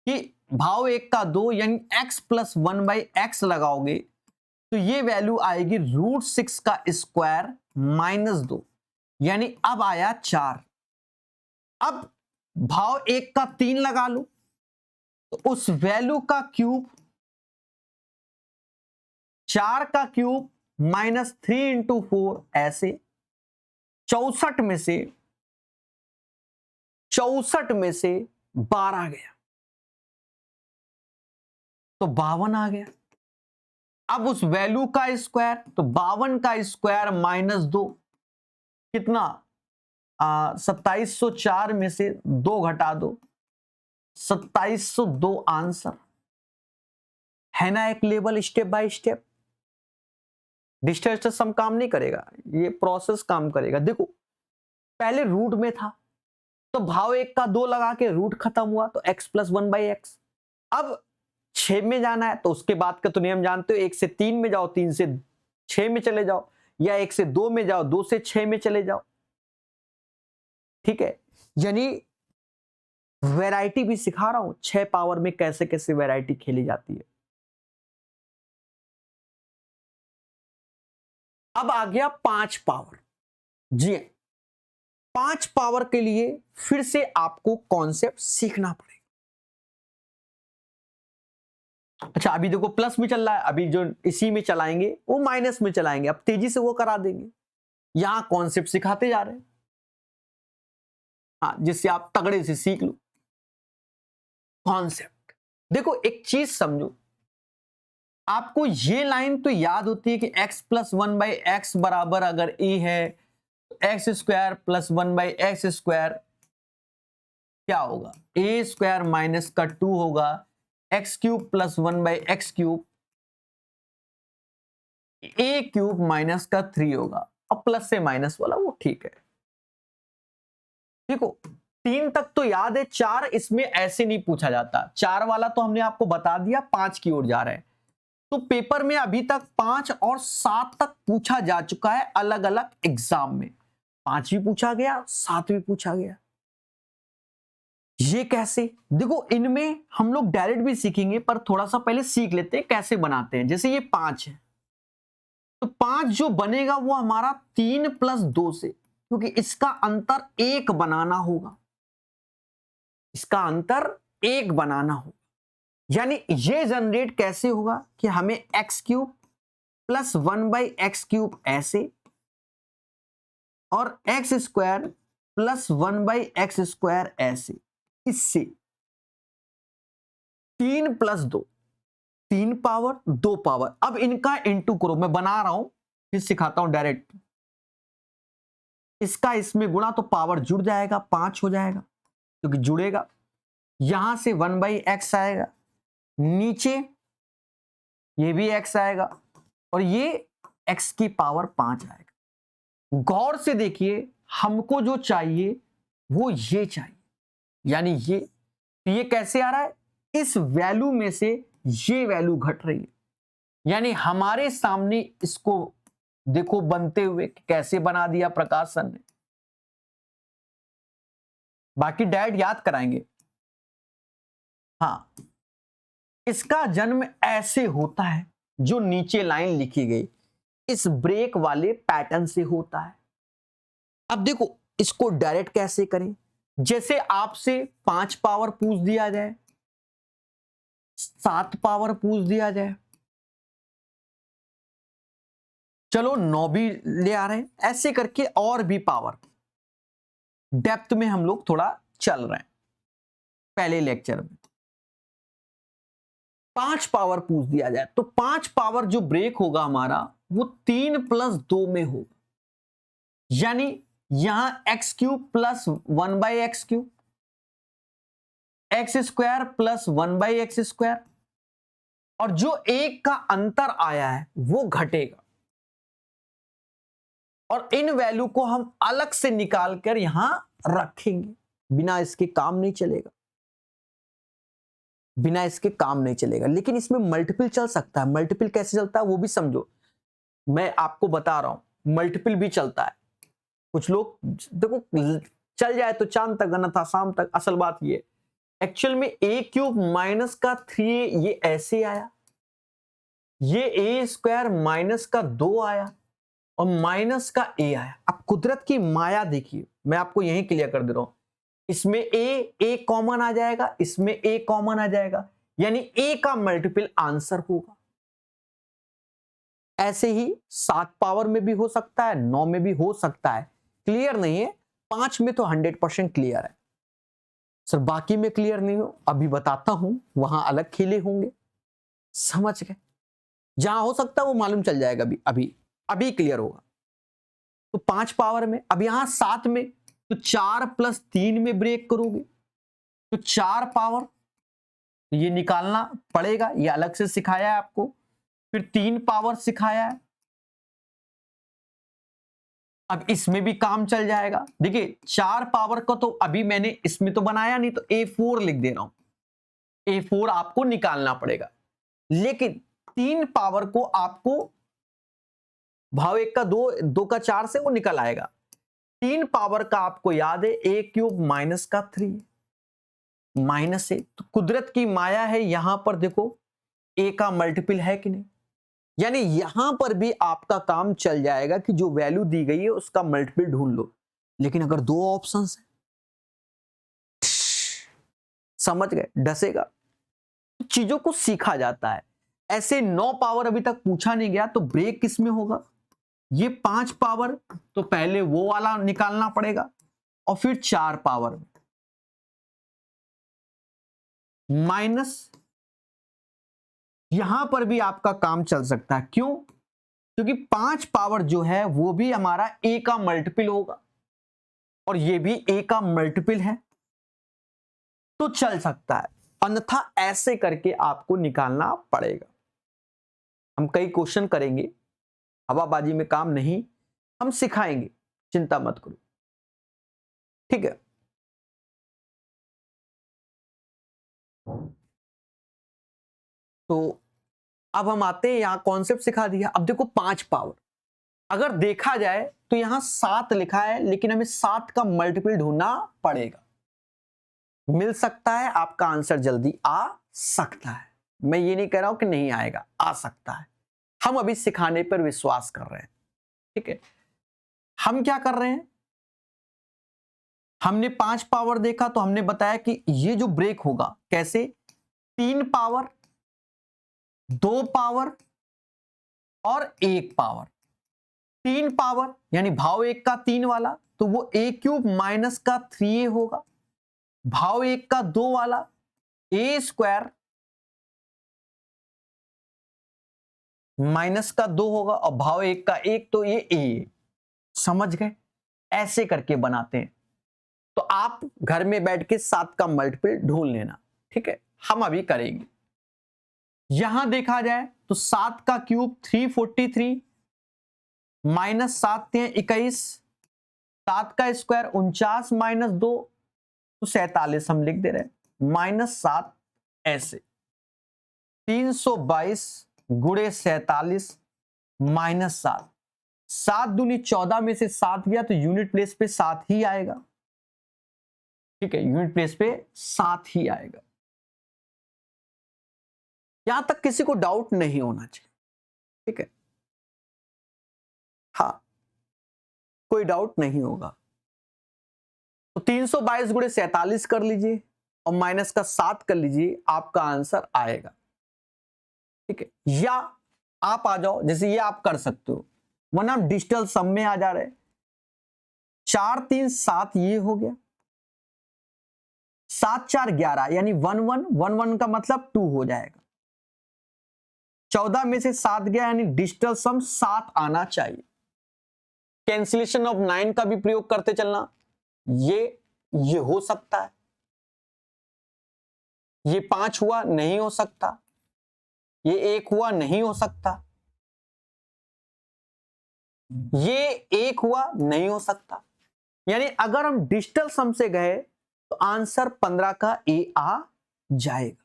[SPEAKER 1] कि भाव 1 का 2 यानी x + 1/x लगाओगे तो ये वैल्यू आएगी √6 का स्क्वायर -2, यानी अब आया 4। अब भाव 1 का 3 लगा लो तो उस वैल्यू का क्यूब, 4 का क्यूब -3 × 4, ऐसे 64 में से 12 गया तो 52 आ गया। अब उस वैल्यू का स्क्वायर, तो 52 का स्क्वायर -2 कितना, 2704 में से 2 घटा दो, 2702 आंसर है ना। एक level step by step, distance सम काम नहीं करेगा, ये प्रोसेस काम करेगा। देखो पहले रूट में था तो भाव 1 का 2 लगा के रूट खत्म हुआ तो x + 1/x। अब 6 में जाना है तो उसके बाद का तो नियम जानते हो, 1 से 3 में जाओ, 3 से 6 में चले जाओ, या 1 से 2 में जाओ, 2 से 6 में चले जाओ, ठीक है। यानी वैरायटी भी सिखा रहा हूं, 6 पावर में कैसे कैसे वैरायटी खेली जाती है। अब आ गया 5 पावर। जी 5 पावर के लिए फिर से आपको कॉन्सेप्ट सीखना पड़ेगा। अच्छा अभी देखो प्लस में चल रहा है, अभी जो इसी में चलाएंगे वो माइनस में चलाएंगे, अब तेजी से वो करा देंगे, यहां कॉन्सेप्ट सिखाते जा रहे हैं। हाँ, जिससे आप तगड़े से सीख लो कॉन्सेप्ट। देखो एक चीज समझो, आपको ये लाइन तो याद होती है कि x प्लस 1/x बराबर अगर a है, x square plus 1/x square क्या होगा, a स्क्वायर माइनस का 2 होगा, x cube plus 1/x cube a cube minus का 3 होगा। अब प्लस से माइनस वाला वो ठीक है। देखो 3 तक तो याद है, 4 इसमें ऐसे नहीं पूछा जाता, 4 वाला तो हमने आपको बता दिया 5 की ओर जा रहा है। तो पेपर में अभी तक 5 और 7 तक पूछा जा चुका है अलग अलग एग्जाम में। 5 भी पूछा गया, 7 भी पूछा गया। ये कैसे? देखो इनमें हम लोग डायरेक्ट भी सीखेंगे, पर थोड़ा सा पहले सीख लेते हैं कैसे बनाते हैं। जैसे ये 5 है, तो 5 जो बनेगा वो हमारा 3 प्लस 2 से, क्योंकि इसका अंतर 1 बनाना होगा, इसका अंतर 1 बनाना होगा। यानी ये जनरेट कैसे होगा कि हमें x cube plus 1/x cube ऐसे और x square plus 1/x square ऐसे, इससे 3 प्लस 2, 3 पावर 2 पावर। अब इनका इंटू करो, मैं बना रहा हूं फिर सिखाता हूं डायरेक्ट। इसका इसमें गुणा तो पावर जुड़ जाएगा, 5 हो जाएगा क्योंकि जुड़ेगा। यहां से 1/x आएगा, नीचे ये भी x आएगा और ये x की पावर 5 आएगा। गौर से देखिए, हमको जो चाहिए वो ये चाहिए, यानी ये कैसे आ रहा है, इस वैल्यू में से ये वैल्यू घट रही है। यानी हमारे सामने इसको देखो बनते हुए कैसे बना दिया प्रकाश सर ने। बाकी डैड याद कराएंगे। हाँ, इसका जन्म ऐसे होता है, जो नीचे लाइन लिखी गई इस ब्रेक वाले पैटर्न से होता है। अब देखो इसको डायरेक्ट कैसे करें। जैसे आपसे 5 पावर पूछ दिया जाए, 7 पावर पूछ दिया जाए, चलो 9 भी ले आ रहे हैं, ऐसे करके और भी पावर डेप्थ में हम लोग थोड़ा चल रहे हैं। पहले लेक्चर में 5 पावर पूछ दिया जाए तो 5 पावर जो ब्रेक होगा हमारा वो 3 प्लस 2 में होगा। यानी यहां x cube plus 1/x cube, x square plus 1/x square, और जो एक का अंतर आया है वो घटेगा और इन वैल्यू को हम अलग से निकाल कर यहां रखेंगे। बिना इसके काम नहीं चलेगा, बिना इसके काम नहीं चलेगा। लेकिन इसमें मल्टीपल चल सकता है। मल्टीपल कैसे चलता है वो भी समझो, मैं आपको बता रहा हूं। मल्टीपल भी चलता है। कुछ लोग देखो चल जाए तो चांद तक गना था शाम तक। असल बात ये एक्चुअल में a क्यूब माइनस का 3a ये ऐसे आया, ये a स्क्वायर माइनस का 2 आया और माइनस का a आया। अब कुदरत की माया देखिए, मैं आपको यही क्लियर कर दे रहा हूं। इसमें a कॉमन आ जाएगा, इसमें a कॉमन आ जाएगा, यानी a का मल्टीपल आंसर होगा। ऐसे ही 7 पावर में भी हो सकता है, 9 में भी हो सकता है। क्लियर नहीं है, 5 में तो 100% क्लियर है सर। बाकी में क्लियर नहीं हो, अभी बताता हूं, वहां अलग खेले होंगे, समझ गए। जहां हो सकता है वो मालूम चल जाएगा, अभी क्लियर होगा। तो 5 पावर में, अब यहां 7 में तो 4 प्लस 3 में ब्रेक करोगे तो 4 पावर, ये निकालना पड़ेगा, ये अलग से सिखाया है आपको। फिर 3 पावर सिखाया है। अब इसमें भी काम चल जाएगा। देखिए 4 पावर का तो अभी मैंने इसमें तो बनाया नहीं, तो A4 लिख दे रहा हूं। A4 आपको निकालना पड़ेगा, लेकिन 3 पावर को आपको भाव 1 का 2, 2 का 4 से वो निकल आएगा। 3 पावर का आपको याद है a क्यूब माइनस का 3 माइनस है। तो कुदरत की माया है, यहां पर देखो a का मल्टीपल है कि नहीं, यानी यहां पर भी आपका काम चल जाएगा कि जो वैल्यू दी गई है उसका मल्टीपल ढूंढ लो। लेकिन अगर 2 ऑप्शंस है, समझ गए, डसेगा। चीजों को सीखा जाता है। ऐसे 9 पावर अभी तक पूछा नहीं गया, तो ब्रेक किस में होगा। ये 5 पावर तो पहले वो वाला निकालना पड़ेगा, और फिर 4 पावर में माइनस, यहां पर भी आपका काम चल सकता है। क्यों? क्योंकि 5 पावर जो है वो भी हमारा a का मल्टीपल होगा और ये भी a का मल्टीपल है, तो चल सकता है। अन्यथा ऐसे करके आपको निकालना पड़ेगा। हम कई क्वेश्चन करेंगे, हवाबाजी में काम नहीं, हम सिखाएंगे, चिंता मत करो, ठीक है। तो अब हम आते हैं, यहां कॉन्सेप्ट सिखा दिया। अब देखो 5 पावर, अगर देखा जाए तो यहां 7 लिखा है, लेकिन हमें 7 का मल्टीपल ढूंढना पड़ेगा। मिल सकता है, आपका आंसर जल्दी आ सकता है। मैं ये नहीं कह रहा हूं कि नहीं आएगा, आ सकता है। हम अभी सिखाने पर विश्वास कर रहे हैं, ठीक है। हम क्या कर रहे हैं, हमने 5 पावर देखा तो हमने बताया कि ये जो ब्रेक होगा कैसे, 3 पावर, 2 पावर और 1 पावर। 3 पावर यानी भाव 1 का 3 वाला, तो वो a क्यूब माइनस का 3a होगा। भाव 1 का 2 वाला a स्क्वायर माइनस का 2 होगा, और भाव 1 का 1, तो ये a। समझ गए? ऐसे करके बनाते हैं। तो आप घर में बैठ के 7 का मल्टीपल ढूंढ लेना, ठीक है। हम अभी करेंगे। यहां देखा जाए तो 7 का क्यूब 343 माइनस 7 21, 7 का स्क्वायर 49 माइनस 2 तो 47 हम लिख दे रहे हैं, माइनस 7 ऐसे 322 गुणे 47 माइनस 7। 7 दूनी 14 में से 7 गया तो यूनिट प्लेस पे 7 ही आएगा, ठीक है। यूनिट प्लेस पे 7 ही आएगा। यहां तक किसी को डाउट नहीं होना चाहिए, ठीक है। हाँ, कोई डाउट नहीं होगा। तो 322 गुणे 47 कर लीजिए और माइनस का 7 कर लीजिए, आपका आंसर आएगा, ठीक है। या आप आ जाओ, जैसे ये आप कर सकते हो, वरना हम डिजिटल सम में आ जा रहे हैं। 4 3 7 ये हो गया, 7 4 11 यानी 1 1 1 1 का मतलब 2 हो जाएगा। 14 में से 7 गया यानी डिजिटल सम 7 आना चाहिए। कैंसिलेशन ऑफ 9 का भी प्रयोग करते चलना, ये हो सकता है। ये 5 हुआ, नहीं हो सकता। ये 1 हुआ, नहीं हो सकता। ये 1 हुआ, नहीं हो सकता। यानी अगर हम डिजिटल सम से गए तो आंसर 15 का ए आ जाएगा।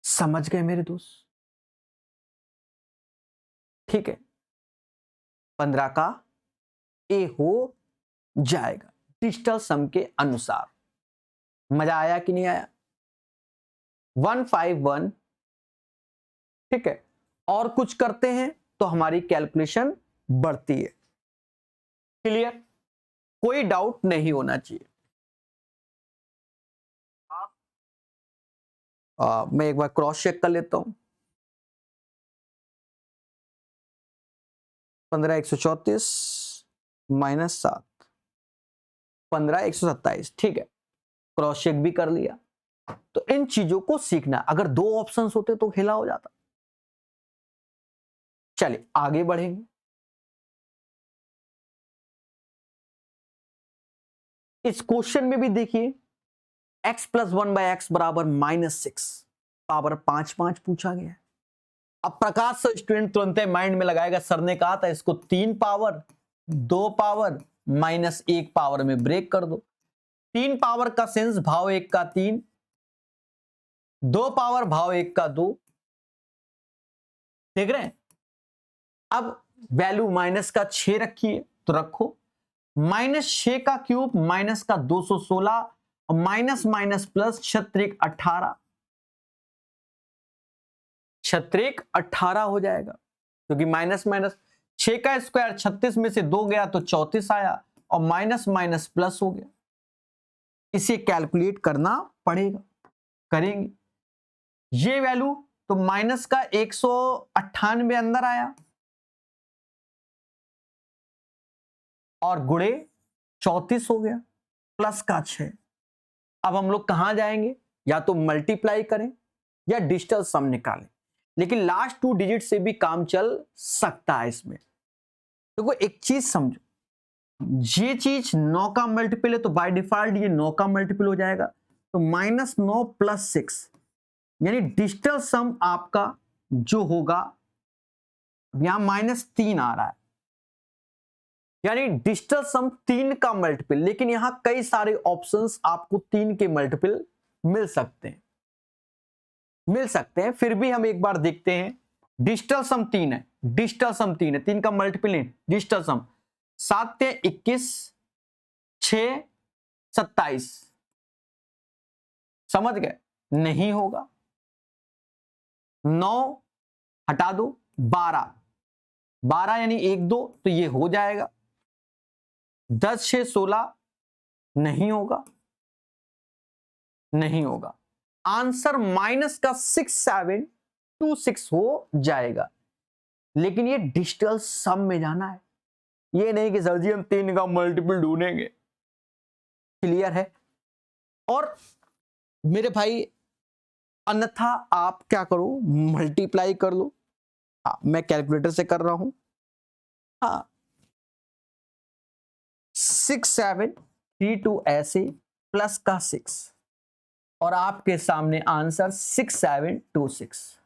[SPEAKER 1] समझ गए मेरे दोस्त? ठीक है, 15 का ए हो जाएगा डिजिटल सम के अनुसार। मजा आया कि नहीं आया? 151, ठीक है। और कुछ करते हैं तो हमारी कैलकुलेशन बढ़ती है। क्लियर? कोई डाउट नहीं होना चाहिए। मैं एक बार क्रॉस चेक कर लेता हूं। 15 134 माइनस 7, 15 127, ठीक है। क्रॉस चेक भी कर लिया। तो इन चीजों को सीखना, अगर 2 ऑप्शंस होते तो खेला हो जाता। चलिए आगे बढ़ेंगे। इस क्वेश्चन में भी देखिए, x प्लस 1/x बराबर -6, पावर 5 5 पूछा गया है। अब प्रकाश से स्टूडेंट तुरंत माइंड में लगाएगा, सर ने कहा था इसको 3 पावर 2 पावर माइनस 1 पावर में ब्रेक कर दो। 3 पावर का सेंस भाव 1 का 3, 2 पावर भाव 1 का 2, देख रहे हैं। अब वैल्यू माइनस का 6 रखिए तो रखो, -6 का क्यूब माइनस का 216 और माइनस माइनस प्लस 6 18, 6 18 हो जाएगा, क्योंकि माइनस माइनस 6 का स्क्वायर 36 में से 2 गया तो 34 आया और माइनस माइनस प्लस हो गया। इसे कैलकुलेट करना पड़ेगा, करेंगे। ये वैल्यू तो माइनस का 198 अंदर आया, और गुणे 34 हो गया, प्लस का 6। अब हम लोग कहां जाएंगे, या तो मल्टीप्लाई करें या डिजिटल सम निकालें, लेकिन लास्ट 2 डिजिट से भी काम चल सकता है इसमें। देखो एक चीज समझो, ये चीज 9 का मल्टीपल है तो बाय डिफॉल्ट ये 9 का मल्टीपल हो जाएगा, तो -9 + 6, यानी डिजिटल सम आपका जो होगा, यहां -3 आ रहा है, यानी डिजिटल सम 3 का मल्टीपल। लेकिन यहां कई सारे ऑप्शंस आपको 3 के मल्टीपल मिल सकते हैं, फिर भी हम एक बार देखते हैं। डिजिटल सम 3 है, 3 का मल्टीपल नहीं, डिजिटल सम 7 × 21, 6 27, समझ गए, नहीं होगा। 9 हटा दो, 12 यानी 1 2, तो ये हो जाएगा। 10 6 16, नहीं होगा। आंसर माइनस का 6726 हो जाएगा। लेकिन ये डिजिटल सम में जाना है, ये नहीं कि सर जी हम 3 का मल्टीपल ढूंढेंगे। क्लियर है? और मेरे भाई अन्यथा आप क्या करो, मल्टीप्लाई कर लो। हाँ, मैं कैलकुलेटर से कर रहा हूं। हाँ, 6732 ऐसे प्लस का 6, और आपके सामने आंसर 6726।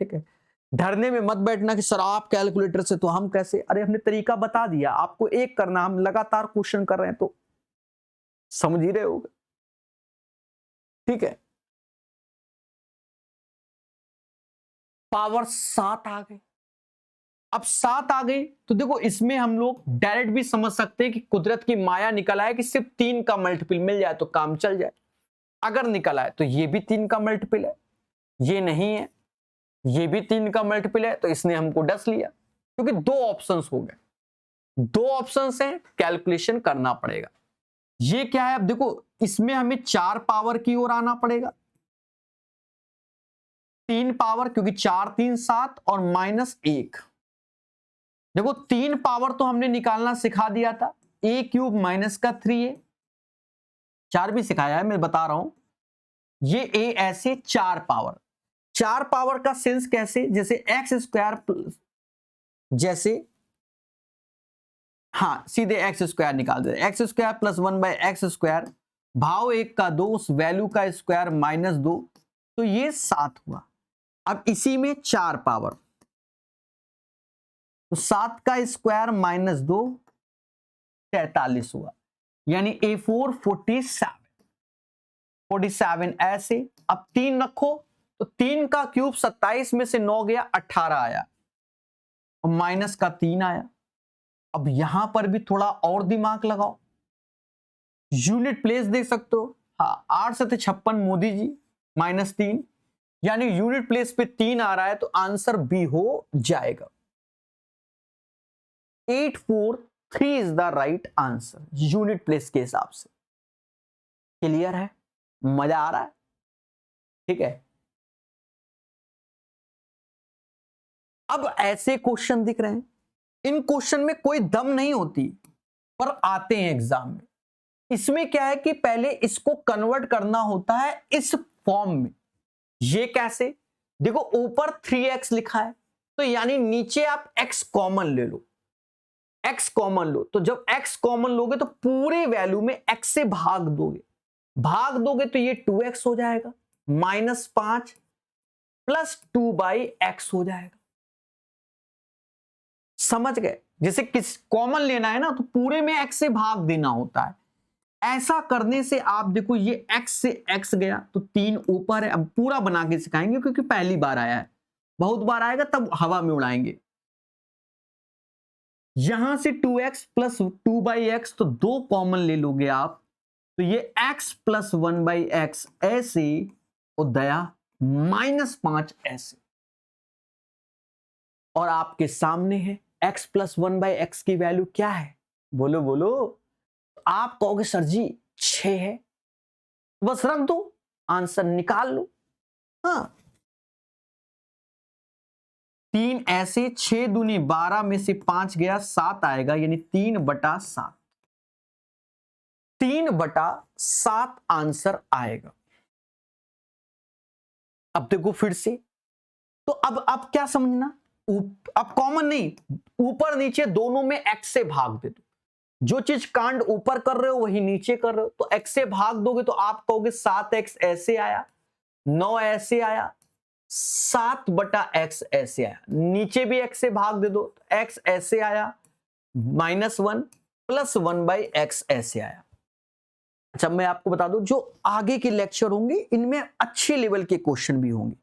[SPEAKER 1] ठीक है, डरने में मत बैठना कि सर आप कैलकुलेटर से तो हम कैसे। अरे हमने तरीका बता दिया आपको, एक करना, हम लगातार क्वेश्चन कर रहे हैं तो समझ ही रहे होगे। ठीक है, पावर 7 आ गई। अब 7 आ गई तो देखो इसमें हम लोग डायरेक्ट भी समझ सकते हैं कि कुदरत की माया निकल आए कि सिर्फ 3 का मल्टीपल मिल जाए तो काम चल जाए। अगर निकल आए तो ये भी 3 का मल्टीपल है, ये नहीं है, ये भी 3 का मल्टीपल है, तो इसने हमको डस लिया, क्योंकि 2 ऑप्शंस हो गए, 2 ऑप्शंस हैं, कैलकुलेशन करना पड़ेगा। ये क्या है, अब देखो इसमें हमें 4 पावर की ओर आना पड़ेगा, 3 पावर, क्योंकि 4 3 7 और -1। देखो 3 पावर तो हमने निकालना सिखा दिया था, a³ माइनस का 3a, 4 भी सिखाया है, मैं बता रहा हूं। ये a ऐसे 4 पावर, 4 पावर का सेंस कैसे, जैसे x², जैसे हाँ सीधे x² निकाल दे, x² + 1/x², भाव 1 का 2, उस वैल्यू का स्क्वायर -2, तो ये 7 हुआ। अब इसी में 4 पावर, तो 7 का स्क्वायर -2 43 हुआ, यानी a4 47 ऐसे। अब 3 रखो तो 3 का क्यूब 27 में से 9 गया, 18 आया, और माइनस का 3 आया। अब यहां पर भी थोड़ा और दिमाग लगाओ, यूनिट प्लेस देख सकते हो। हाँ, 8 7 56 मोदी जी, -3, यानी यूनिट प्लेस पे 3 आ रहा है, तो आंसर बी हो जाएगा। 843 is the right answer unit place के हिसाब से। क्लियर है? मजा आ रहा है? ठीक है, अब ऐसे क्वेश्चन दिख रहे हैं, इन क्वेश्चन में कोई दम नहीं होती, पर आते हैं एग्जाम में। इसमें क्या है कि पहले इसको कन्वर्ट करना होता है इस फॉर्म में। ये कैसे, देखो ऊपर 3x लिखा है, तो यानी नीचे आप x कॉमन ले लो, x कॉमन लो, तो जब x कॉमन लोगे तो पूरे वैल्यू में x से भाग दोगे तो ये 2x हो जाएगा, -5 + 2/x हो जाएगा। समझ गए? जैसे किस कॉमन लेना है ना, तो पूरे में x से भाग देना होता है। ऐसा करने से आप देखो ये x से x गया तो 3 ऊपर है। अब पूरा बना के सिखाएंगे क्योंकि पहली बार आया है, बहुत बार आएगा तब हवा में उड़ाएंगे। यहां से 2x + 2/x, तो 2 कॉमन ले लोगे आप, तो ये x + 1/x ऐसे, और दया -5 ऐसे, और आपके सामने है x + 1/x की वैल्यू क्या है, बोलो बोलो। आप कहोगे सर जी 6 है, बस रख दो, आंसर निकाल लो। हाँ, 3 ऐसे, 6 दूनी 12 में से 5 गया 7 आएगा, यानी 3/7। 3/7 आंसर आएगा। अब देखो फिर से, तो अब क्या समझना, अब कॉमन नहीं, ऊपर नीचे दोनों में x से भाग दे दो। जो चीज कांड ऊपर कर रहे हो वही नीचे कर रहे हो, तो x से भाग दोगे तो आप कहोगे 7x ऐसे आया, 9 ऐसे आया, 7/x ऐसे आया। नीचे भी x से भाग दे दो तो x ऐसे आया, -1 + 1/x ऐसे आया। अच्छा, मैं आपको बता दूं, जो आगे के लेक्चर होंगे इनमें अच्छे लेवल के क्वेश्चन भी होंगे।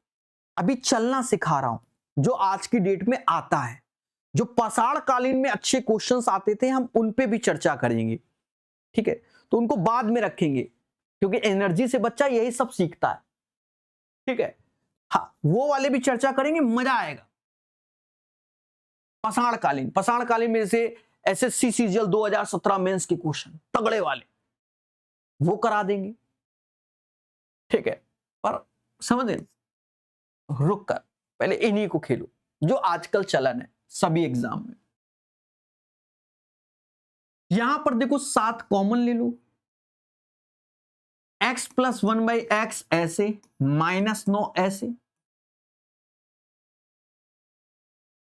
[SPEAKER 1] अभी चलना सिखा रहा हूं जो आज की डेट में आता है। जो पाषाण कालीन में अच्छे क्वेश्चंस आते थे हम उन पे भी चर्चा करेंगे, ठीक है, तो उनको बाद में रखेंगे क्योंकि एनर्जी से बच्चा यही सब सीखता है, ठीक है। हाँ, वो वाले भी चर्चा करेंगे, मजा आएगा। पाषाण कालीन में से एसएससी सीजीएल 2017 मेंस के क्वेश्चन तगड़े वाले वो करा देंगे, ठीक है। पर समझे, रुक कर पहले इन्हीं को खेलो जो आजकल चलन है सभी एग्जाम में। यहां पर देखो 7 कॉमन ले लो, x + 1/x ऐसे, -9 ऐसे,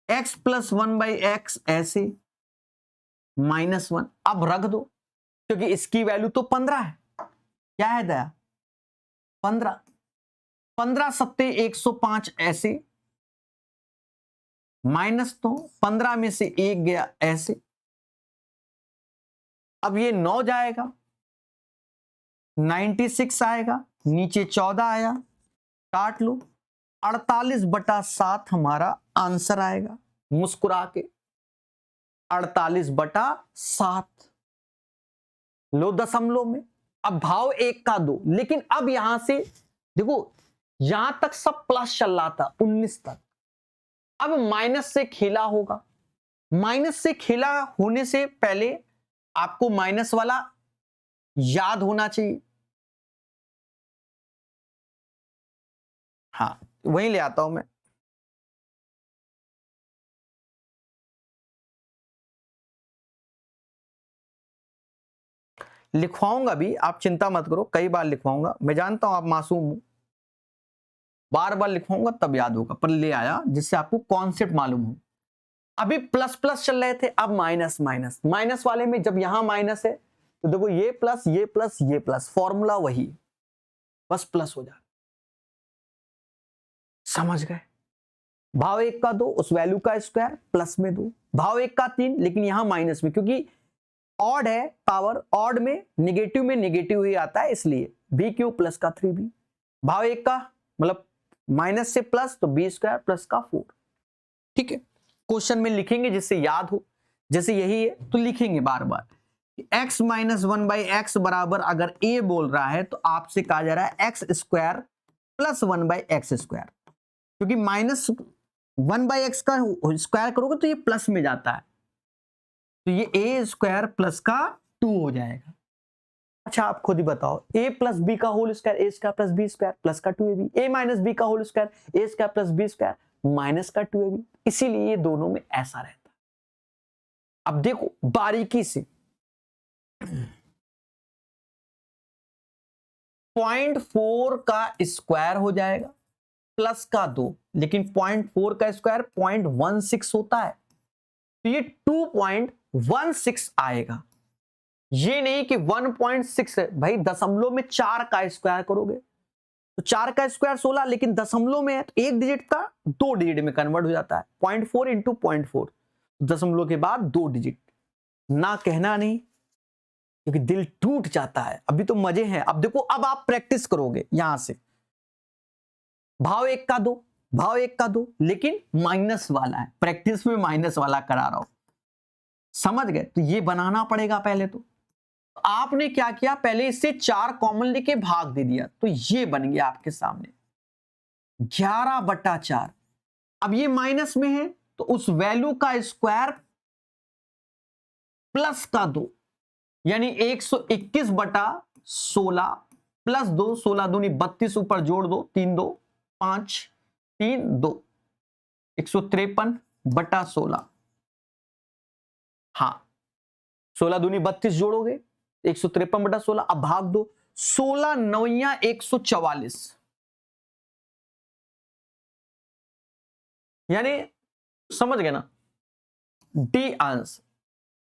[SPEAKER 1] x + 1/x ऐसे, -1। अब रख दो क्योंकि इसकी वैल्यू तो 15 है। क्या है दया? 15। 15 × 7 = 105 ऐसे, -9, 15 में से 1 गया ऐसे। अब ये 9 जाएगा, 96 आएगा, नीचे 14 आया, काट लो, 48/7 हमारा आंसर आएगा। मुस्कुरा के 48/7 लो दशमलव में। अब भाव 1 का 2, लेकिन अब यहां से देखो, यहां तक सब प्लस चल रहा था 19 तक, अब माइनस से खेला होगा। माइनस से खेला होने से पहले आपको माइनस वाला याद होना चाहिए। हाँ, वहीं ले आता हूं मैं। लिखवाऊंगा भी, आप चिंता मत करो, कई बार लिखवाऊंगा। मैं जानता हूं आप मासूम हो, बार बार लिखवाऊंगा तब याद होगा, पर ले आया जिससे आपको कॉन्सेप्ट मालूम हो। अभी प्लस प्लस चल रहे थे, अब माइनस माइनस। माइनस वाले में जब यहां माइनस है तो देखो ये प्लस ये प्लस ये प्लस, फॉर्मूला वही, बस प्लस हो जाए। समझ गए? भाव 1 का 2, उस वैल्यू का स्क्वायर प्लस में 2, भाव 1 का 3, लेकिन यहां माइनस में, क्योंकि ऑड है पावर, ऑड में नेगेटिव ही आता है, इसलिए b³ प्लस का 3b। भाव 1 का मतलब माइनस से प्लस, तो b² प्लस का 4। ठीक है, क्वेश्चन में लिखेंगे जिससे याद हो। जैसे यही है तो लिखेंगे बार बार, x - 1/x बराबर, अगर a बोल रहा है तो आपसे कहा जा रहा है x² + 1/x², क्योंकि -1/x का स्क्वायर करोगे तो ये प्लस में जाता है, तो ये a² प्लस का 2 हो जाएगा। अच्छा, आप खुद ही बताओ, a + b का whole square, a² + b² plus का 2ab, a - b का whole square, a² + b² minus का 2ab, इसीलिए ये दोनों में ऐसा रहता है। अब देखो बारीकी से, 0.4 का स्क्वायर हो जाएगा प्लस का 2, लेकिन 0.4 का स्क्वायर 0.16 होता है, तो ये 2.16 आएगा। ये नहीं कि 1.6 है भाई, दशमलव में 4 का स्क्वायर करोगे तो 4 का स्क्वायर 16, लेकिन दशमलव में है तो 1 डिजिट का 2 डिजिट में कन्वर्ट हो जाता है। 0.4 × 0.4, दशमलव के बाद 2 डिजिट। ना कहना नहीं, क्योंकि दिल टूट जाता है। अभी तो मजे हैं, अब देखो, अब आप प्रैक्टिस करोगे यहां से। भाव 1 का 2, भाव 1 का 2, लेकिन माइनस वाला है, प्रैक्टिस में माइनस वाला करा रहा हूं। समझ गए? तो ये बनाना पड़ेगा पहले। तो आपने क्या किया, पहले इससे 4 कॉमन लेके भाग दे दिया, तो ये बन गया आपके सामने 11/4। अब ये माइनस में है तो उस वैल्यू का स्क्वायर प्लस का 2, यानी 121/16 प्लस 2, 16 दूनी 32, ऊपर जोड़ दो, 3 2 5 3 2, 153/16। हाँ, 16 दूनी 32 जोड़ोगे 153/16। अब भाग दो, 16 नौया 144, यानी समझ गए ना, डी आंसर।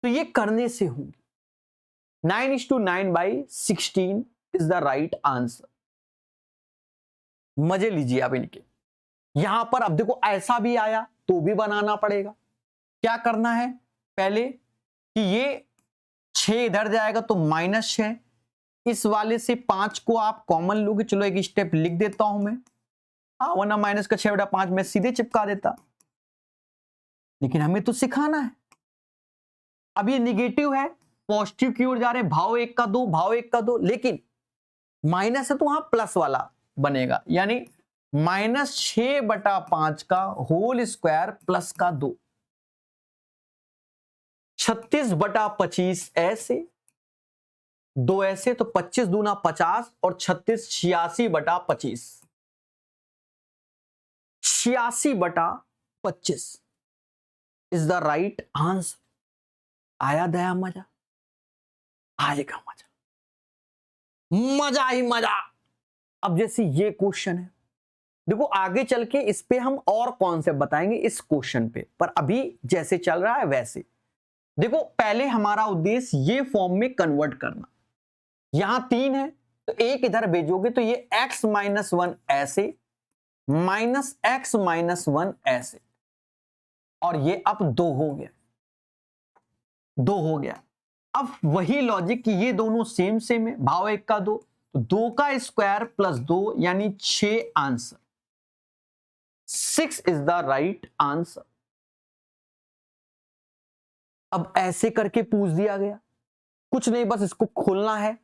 [SPEAKER 1] तो ये करने से होंगे 9:9/16 इज द राइट आंसर। मजे लीजिए आप इनके। यहां पर अब देखो ऐसा भी आया तो भी बनाना पड़ेगा। क्या करना है पहले कि ये 6 इधर जाएगा तो -6, इस वाले से 5 को आप कॉमन लोगे। चलो एक स्टेप लिख देता हूं मैं, हाँ, वरना माइनस का 6/5 मैं सीधे चिपका देता, लेकिन हमें तो सिखाना है। अब ये निगेटिव है, पॉजिटिव की ओर जा रहे हैं, भाव 1 का 2, भाव 1 का 2, लेकिन माइनस है तो वहां प्लस वाला बनेगा, यानी -6/5 का होल स्क्वायर प्लस का 2, 36/25 ऐसे, 2 ऐसे, तो 25 दूना 50 और 36 86/25, 86/25 इज द राइट आंसर। आया दया मजा, आएगा मजा, मजा ही मजा। अब जैसे ये क्वेश्चन है, देखो आगे चल के इस पे हम और कॉन्सेप्ट बताएंगे इस क्वेश्चन पे, पर अभी जैसे चल रहा है वैसे देखो। पहले हमारा उद्देश्य ये फॉर्म में कन्वर्ट करना। यहां 3 है तो एक इधर भेजोगे तो ये x-1 ऐसे, -x-1 ऐसे, और ये अब 2 हो गया, 2 हो गया। अब वही लॉजिक कि ये दोनों सेम सेम है, भाव 1 का 2, तो 2 का स्क्वायर प्लस 2 यानी 6 answer, 6 is the right answer. अब ऐसे करके पूछ दिया गया, कुछ नहीं, बस इसको खोलना है।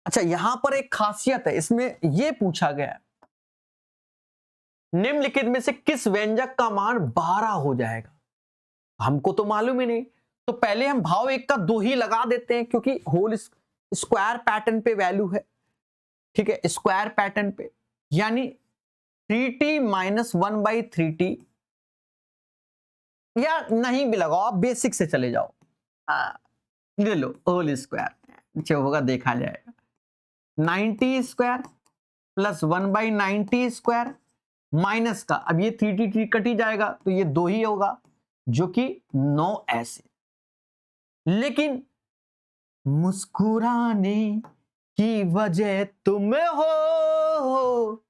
[SPEAKER 1] अच्छा, यहां पर एक खासियत है, इसमें यह पूछा गया है निम्नलिखित में से किस व्यंजक का मान 12 हो जाएगा। हमको तो मालूम ही नहीं, तो पहले हम भाव 1 का 2 ही लगा देते हैं, क्योंकि होल स्क्वायर पैटर्न पे वैल्यू है, ठीक है, स्क्वायर पैटर्न पे, यानी 3t - 1/3t, या नहीं भी लगाओ, आप बेसिक से चले जाओ, ले लो होल स्क्वायर, जो होगा देखा जाएगा। 90 स्क्वायर प्लस 1/90 स्क्वायर माइनस का, अब ये 3t कट ही जाएगा तो ये 2 ही होगा, जो कि 9 ऐसे। लेकिन मुस्कुराने की वजह तुम हो।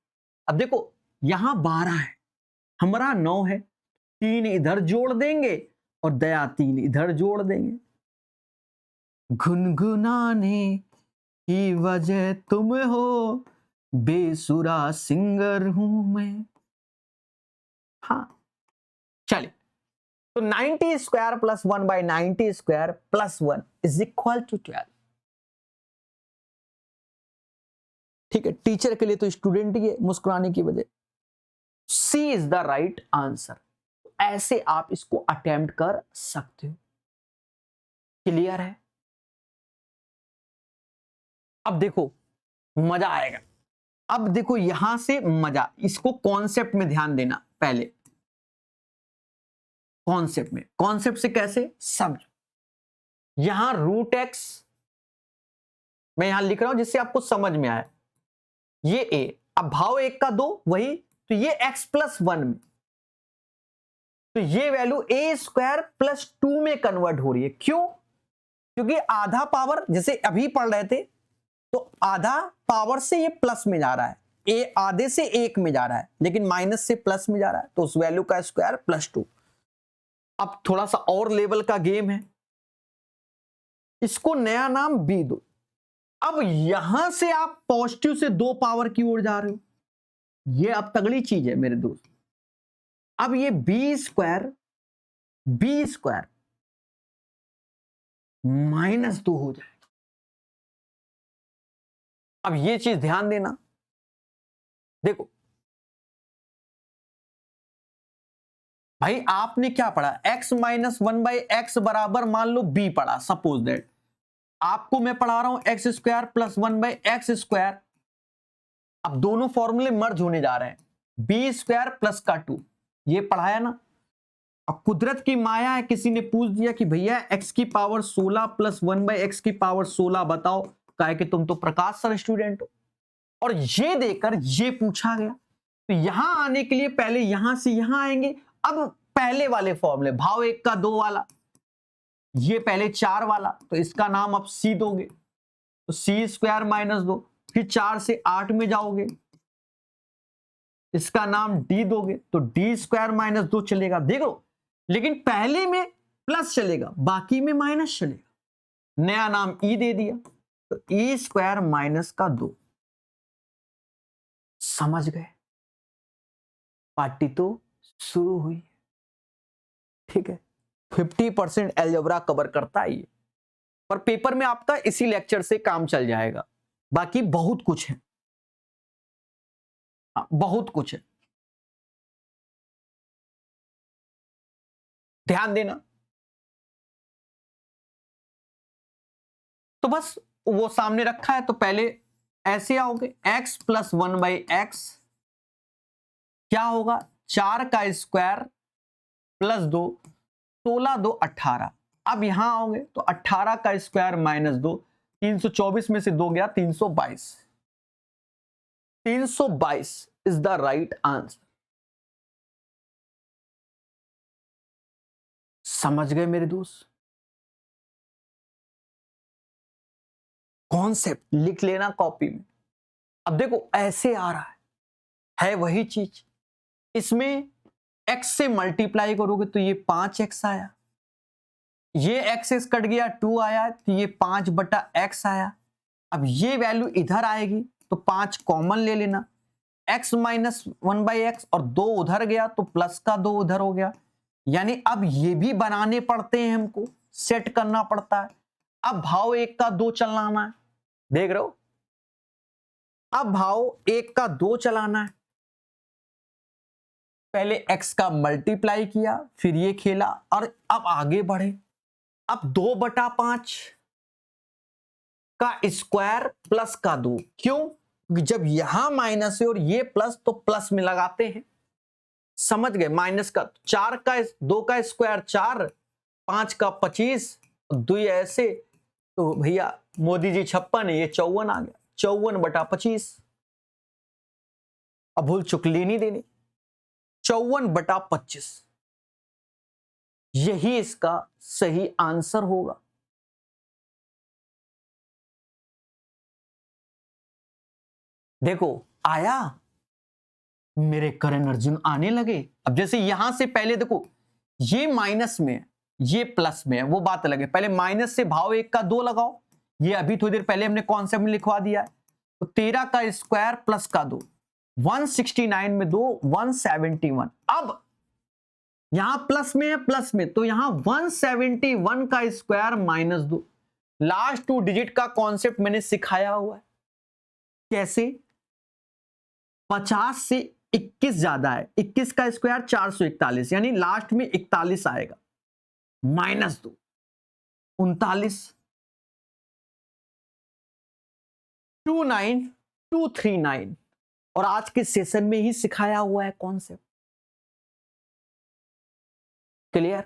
[SPEAKER 1] अब देखो यहां 12 है, हमारा 9 है, 3 इधर जोड़ देंगे और दया 3 इधर जोड़ देंगे। गुनगुनाने की वजह तुम हो, बेसुरा सिंगर हूं मैं। हाँ चलिए, तो 90 square plus 1/90 square plus 1 is equal to 12। ठीक है, टीचर के लिए तो स्टूडेंट ही है, मुस्कुराने की वजह। सी इज द राइट आंसर। ऐसे आप इसको अटेम्प्ट कर सकते हो। क्लियर है? अब देखो मजा आएगा। अब देखो यहां से मजा, इसको कॉन्सेप्ट में ध्यान देना पहले, कॉन्सेप्ट में। कॉन्सेप्ट से कैसे समझो, यहां √x मैं यहां लिख रहा हूं जिससे आपको समझ में आए, ये a, अब भाव 1 का 2 वही, तो ये x+1 में, तो ये वैल्यू a² + 2 में कन्वर्ट हो रही है। क्यों? क्योंकि आधा पावर, जैसे अभी पढ़ रहे थे, तो आधा पावर से ये प्लस में जा रहा है, ए आधे से 1 में जा रहा है, लेकिन माइनस से प्लस में जा रहा है, तो उस वैल्यू का स्क्वायर +2। अब थोड़ा सा और लेवल का गेम है, इसको नया नाम b दो। अब यहां से आप पॉजिटिव से 2 पावर की ओर जा रहे हो, ये अब तगड़ी चीज है मेरे दोस्त। अब ये b² -2 हो जाए। अब ये चीज ध्यान देना, देखो भाई आपने क्या पढ़ा, x - 1/x बराबर मान लो b पढ़ा, सपोज दैट आपको मैं पढ़ा रहा हूं x² + 1/x²। अब दोनों फॉर्मूले मर्ज होने जा रहे हैं, b² + का 2, ये पढ़ाया ना, अब कुदरत की माया है, किसी ने पूछ दिया कि भैया x की पावर 16 प्लस 1/x की पावर 16 बताओ, कहे कि तुम तो प्रकाश सर स्टूडेंट हो, और ये देकर ये पूछा गया। तो यहां आने के लिए पहले यहां से यहां आएंगे। अब पहले वाले फॉर्मूले भाव 1 का 2 वाला, ये पहले 4 वाला, तो इसका नाम अब c दोगे, तो c स्क्वायर माइनस 2, फिर 4 से 8 में जाओगे, इसका नाम d दोगे, तो d स्क्वायर माइनस 2 चलेगा। देखो, लेकिन पहले में प्लस चलेगा, बाकी में माइनस चलेगा। नया नाम e दे दिया, तो e स्क्वायर माइनस का 2। समझ गए? पार्टी तो शुरू हुई। ठीक है, 50% अलजेब्रा कवर करता है ये, पर पेपर में आपका इसी लेक्चर से काम चल जाएगा। बाकी बहुत कुछ है, बहुत कुछ है, ध्यान देना। तो बस वो सामने रखा है, तो पहले ऐसे आओगे, x प्लस 1/x क्या होगा, 4 का स्क्वायर प्लस 2, 16 2 18। अब यहां आओगे तो 18 का स्क्वायर माइनस 2, 324 में से 2 गया 322। 322 इज द राइट आंसर। समझ गए मेरे दोस्त? कॉन्सेप्ट लिख लेना कॉपी में। अब देखो ऐसे आ रहा है वही चीज, इसमें x से मल्टीप्लाई करोगे तो ये 5x आया, ये x कट गया 2 आया, तो ये 5/x आया। अब ये वैल्यू इधर आएगी तो 5 कॉमन ले लेना, x माइनस 1/x, और 2 उधर गया तो प्लस का 2 उधर हो गया। यानी अब ये भी बनाने पड़ते हैं, हमको सेट करना पड़ता है। अब भाव 1 का 2 चलाना है, देख रहे हो, अब भाव 1 का 2 चलाना है। पहले x का मल्टीप्लाई किया, फिर ये खेला, और अब आगे बढ़े। अब 2/5 का स्क्वायर प्लस का 2, क्यों? जब यहां माइनस है और ये प्लस, तो प्लस में लगाते हैं। समझ गए? माइनस का 4 का 2 का स्क्वायर 4, 5 का 25, 2 ऐसे, तो भैया मोदी जी 56 है, ये 54 आ गया, 54/25। अब भूल चुक लेनी देनी, 54/25 यही इसका सही आंसर होगा। देखो आया, मेरे करण अर्जुन आने लगे। अब जैसे यहां से पहले देखो, ये माइनस में, ये प्लस में है, वो बात अलग है। पहले माइनस से भाव 1 का 2 लगाओ, ये अभी थोड़ी देर पहले हमने कॉन्सेप्ट में लिखवा दिया है। तो 13 का स्क्वायर प्लस का 2, 169 में 2 171। अब यहां प्लस में है, प्लस में, तो यहां 171 का स्क्वायर माइनस 2। लास्ट 2 डिजिट का कॉन्सेप्ट मैंने सिखाया हुआ है। कैसे? 50 से 21 ज्यादा है, 21 का स्क्वायर 441, यानी लास्ट में 41 आएगा, माइनस 2 39, 29239। और आज के सेशन में ही सिखाया हुआ है कॉन्सेप्ट। क्लियर?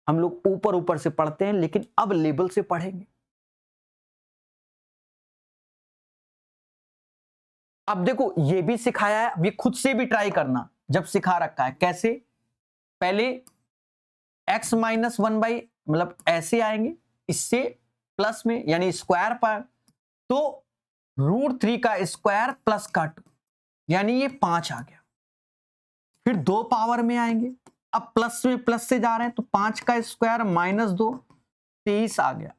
[SPEAKER 1] हम लोग ऊपर ऊपर से पढ़ते हैं, लेकिन अब लेवल से पढ़ेंगे। अब देखो ये भी सिखाया है, अब ये खुद से भी ट्राई करना जब सिखा रखा है। कैसे? पहले x माइनस 1/, मतलब ऐसे आएंगे, इससे प्लस में, यानी स्क्वायर पर, तो √3 का स्क्वायर प्लस का 2, यानी ये 5 आ गया। फिर 2 पावर में आएंगे, अब प्लस में प्लस से जा रहे हैं, तो 5 का स्क्वायर माइनस 2, 23 आ गया।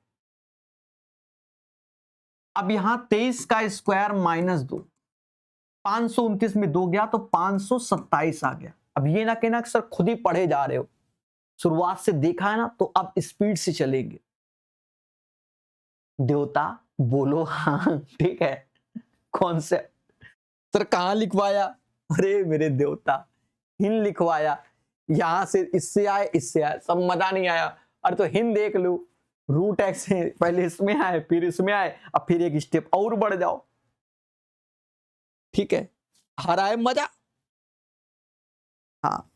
[SPEAKER 1] अब यहां 23 का स्क्वायर माइनस 2, 529 में 2 गया तो 527 आ गया। अब ये ना कहना कि सर खुद ही पढ़े जा रहे हो, शुरुआत से देखा है ना, तो अब स्पीड से चलेंगे। देवता बोलो हाँ, ठीक है। कौन से सर कहां लिखवाया? अरे मेरे देवता, हिंद लिखवाया, यहां से इससे आए, इससे आए, सब मजा नहीं आया। अरे तो हिंद देख लो, √x से पहले इसमें आए, फिर इसमें आए, अब फिर एक स्टेप और बढ़ जाओ। ठीक है, आ रहा है मजा? हाँ,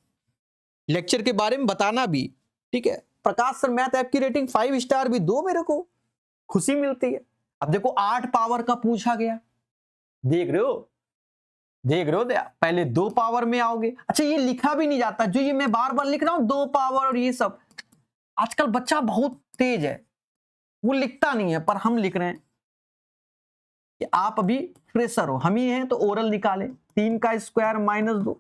[SPEAKER 1] लेक्चर के बारे में बताना भी, ठीक है। प्रकाश सर मैथ ऐप की रेटिंग 5 स्टार भी दो, मेरे को खुशी मिलती है। अब देखो 8 पावर का पूछा गया, देख रहे हो दया, पहले 2 पावर में आओगे। अच्छा ये लिखा भी नहीं जाता, जो ये मैं बार बार लिख रहा हूं 2 पावर और ये सब, आजकल बच्चा बहुत तेज है, वो लिखता नहीं है, पर हम लिख रहे हैं कि आप अभी फ्रेशर हो, हम ही हैं तो ओरल निकालें। 3 का स्क्वायर माइनस 2,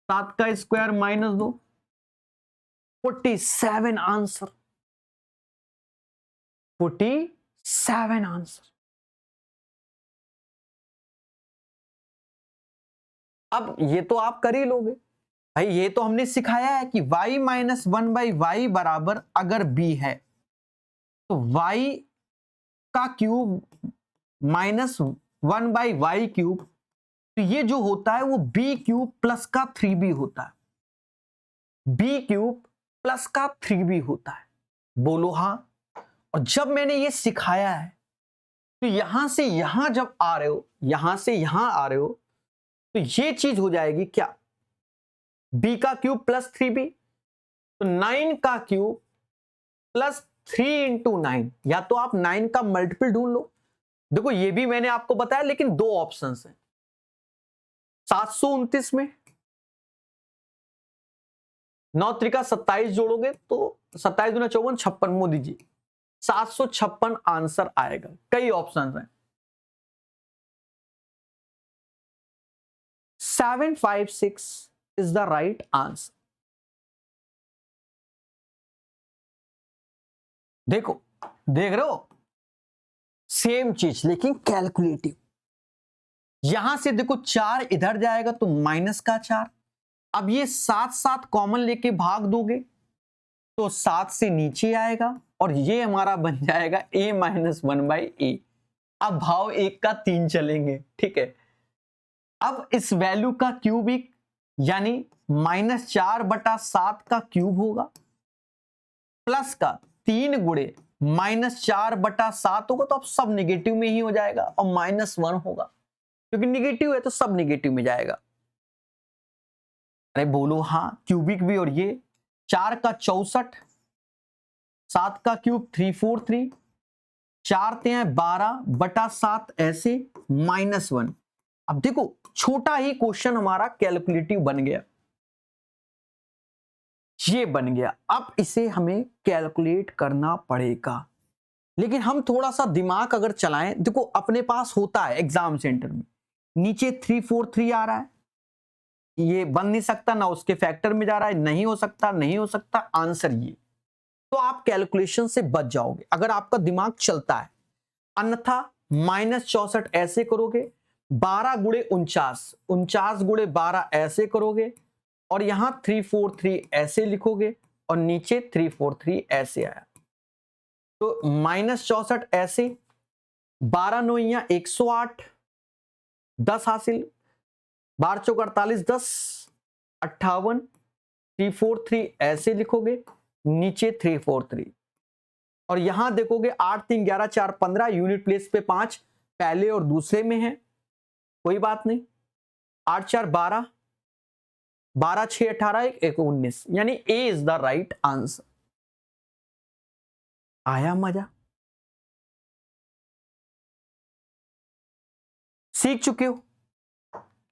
[SPEAKER 1] 7 का स्क्वायर माइनस 2, 47 आंसर, 47 आंसर। अब ये तो आप कर ही लोगे भाई, ये तो हमने सिखाया है कि y माइनस 1/y बराबर अगर b है तो y का क्यूब माइनस 1/y क्यूब, तो ये जो होता है वो b क्यूब प्लस का 3b होता है, b क्यूब प्लस का 3b होता है। बोलो हाँ। और जब मैंने ये सिखाया है तो यहां से यहां जब आ रहे हो, यहां से यहां आ रहे हो, तो ये चीज हो जाएगी क्या, b का क्यूब प्लस 3b, तो 9 का क्यूब प्लस 3 इंटू 9, या तो आप 9 का मल्टीपल ढूंढ लो। देखो ये भी मैंने आपको बताया, लेकिन 2 ऑप्शंस हैं। 729 में 9 त्रिका 27 जोड़ोगे तो 27 दूना 54, 56 मो दीजिए, 756 आंसर आएगा। कई ऑप्शंस हैं, 756 इज द राइट आंसर। देखो देख रहे हो, सेम चीज लेकिन कैलकुलेटिव। यहां से देखो 4 इधर जाएगा तो माइनस का 4, अब ये 7 7 कॉमन लेके भाग दोगे तो 7 से नीचे आएगा और ये हमारा बन जाएगा a माइनस 1/a। अब भाव 1 का 3 चलेंगे, ठीक है। अब इस वैल्यू का क्यूबिक यानी -4/7 का क्यूब होगा, प्लस का 3 गुणे -4/7 होगा, तो अब सब निगेटिव में ही हो जाएगा और -1 होगा, क्योंकि निगेटिव है तो सब निगेटिव में जाएगा। अरे बोलो हाँ, क्यूबिक भी। और ये 4 का 64, 7 का क्यूब 343, 4 तें 12/7 ऐसे -1। अब देखो छोटा ही क्वेश्चन हमारा कैलकुलेटिव बन गया, ये बन गया। अब इसे हमें कैलकुलेट करना पड़ेगा, लेकिन हम थोड़ा सा दिमाग अगर चलाएं, देखो अपने पास होता है एग्जाम सेंटर में, नीचे 343 आ रहा है, ये बन नहीं सकता, ना उसके फैक्टर में जा रहा है, नहीं हो सकता, नहीं हो सकता, आंसर ये। तो आप कैलकुलेशन से बच जाओगे अगर आपका दिमाग चलता है। अन्यथा -64 ऐसे करोगे, 12 गुणे 49, 49 गुणे 12 ऐसे करोगे, और यहां 343 ऐसे लिखोगे और नीचे 343 ऐसे आया, तो -64 ऐसे, 12 9 108, 10 हासिल, 12 चौक 48, 10 58, 343 ऐसे लिखोगे, नीचे 343, और यहां देखोगे 8 3 11 4 15, यूनिट प्लेस पे 5 पहले और दूसरे में है, कोई बात नहीं। 8 4 12, 12 6 18, 1 19, यानी ए इज द राइट आंसर। आया मजा? सीख चुके हो।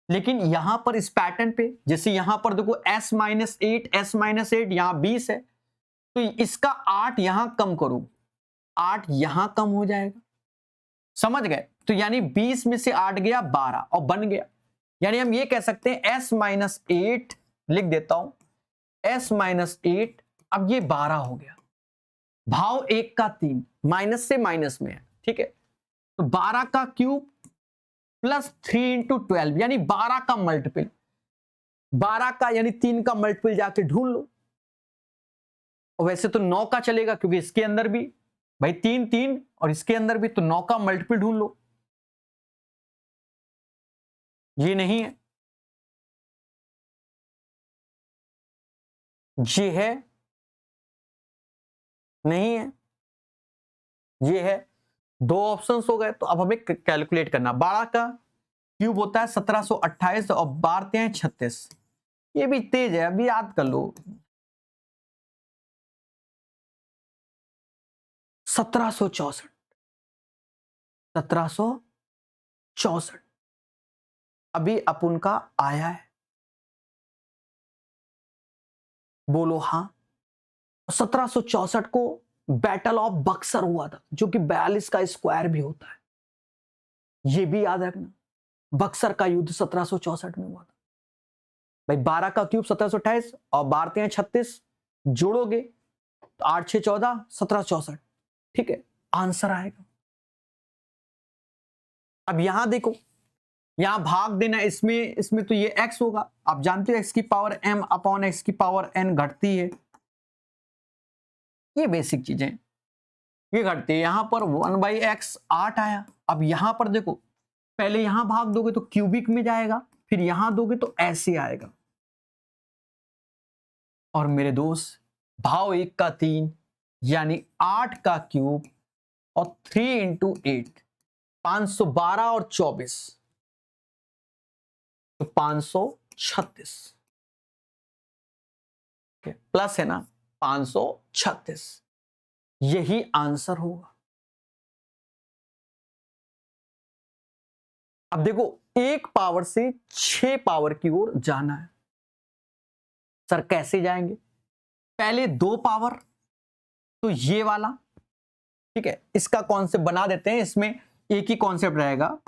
[SPEAKER 1] लेकिन यहां पर इस पैटर्न पे, जैसे यहां पर देखो s-8, s-8 यहां 20 है, तो इसका 8 यहां कम करो, 8 यहां कम हो जाएगा, समझ गए? तो यानी 20 में से 8 गया 12 और बन गया। यानी हम ये कह सकते हैं s-8, लिख देता हूं s-8, अब ये 12 हो गया, भाव 1 का 3, माइनस से माइनस में है, ठीक है। तो 12 का क्यूब प्लस 3 इंटू 12, यानी 12 का मल्टीपल, 12 का यानी 3 का मल्टीपल जाके ढूंढ लो। और वैसे तो 9 का चलेगा, क्योंकि इसके अंदर भी भाई 3 3 और इसके अंदर भी, तो 9 का मल्टीपल ढूंढ लो। ये नहीं है, ये है, नहीं है, ये है। 2 ऑप्शंस हो गए, तो अब हमें कैलकुलेट करना। 12 का क्यूब होता है 1728 और 12 हैं 36, ये भी तेज है, अभी याद कर लो। 1764, 1764 अभी अपन का आया है, बोलो हाँ। 1764 को बैटल ऑफ बक्सर हुआ था, जो कि 42 का स्क्वायर भी होता है, ये भी याद रखना। बक्सर का युद्ध 1764 में हुआ था भाई। 12 का क्यूब 1728 और 12 36 जोड़ोगे तो 8 6 14 1764, ठीक है, आंसर आएगा। अब यहां देखो, यहां भाग देना, इसमें तो ये x होगा, आप जानते हो x की पावर m अपॉन x की पावर n घटती है, ये बेसिक चीजें ये घटती है। यहां पर 1/x 8 आया। अब यहां पर देखो, पहले यहां भाग दोगे तो क्यूबिक में जाएगा, फिर यहां दोगे तो ऐसे आएगा। और मेरे दोस्त, भाव 1 का 3 यानी 8 का क्यूब और 3 × 8 512 और 24 तो 536 प्लस है ना 536, यही आंसर होगा। अब देखो, 1 पावर से 6 पावर की ओर जाना है। सर कैसे जाएंगे? पहले 2 पावर तो ये वाला, ठीक है, इसका कॉन्सेप्ट बना देते हैं। इसमें एक ही कॉन्सेप्ट रहेगा,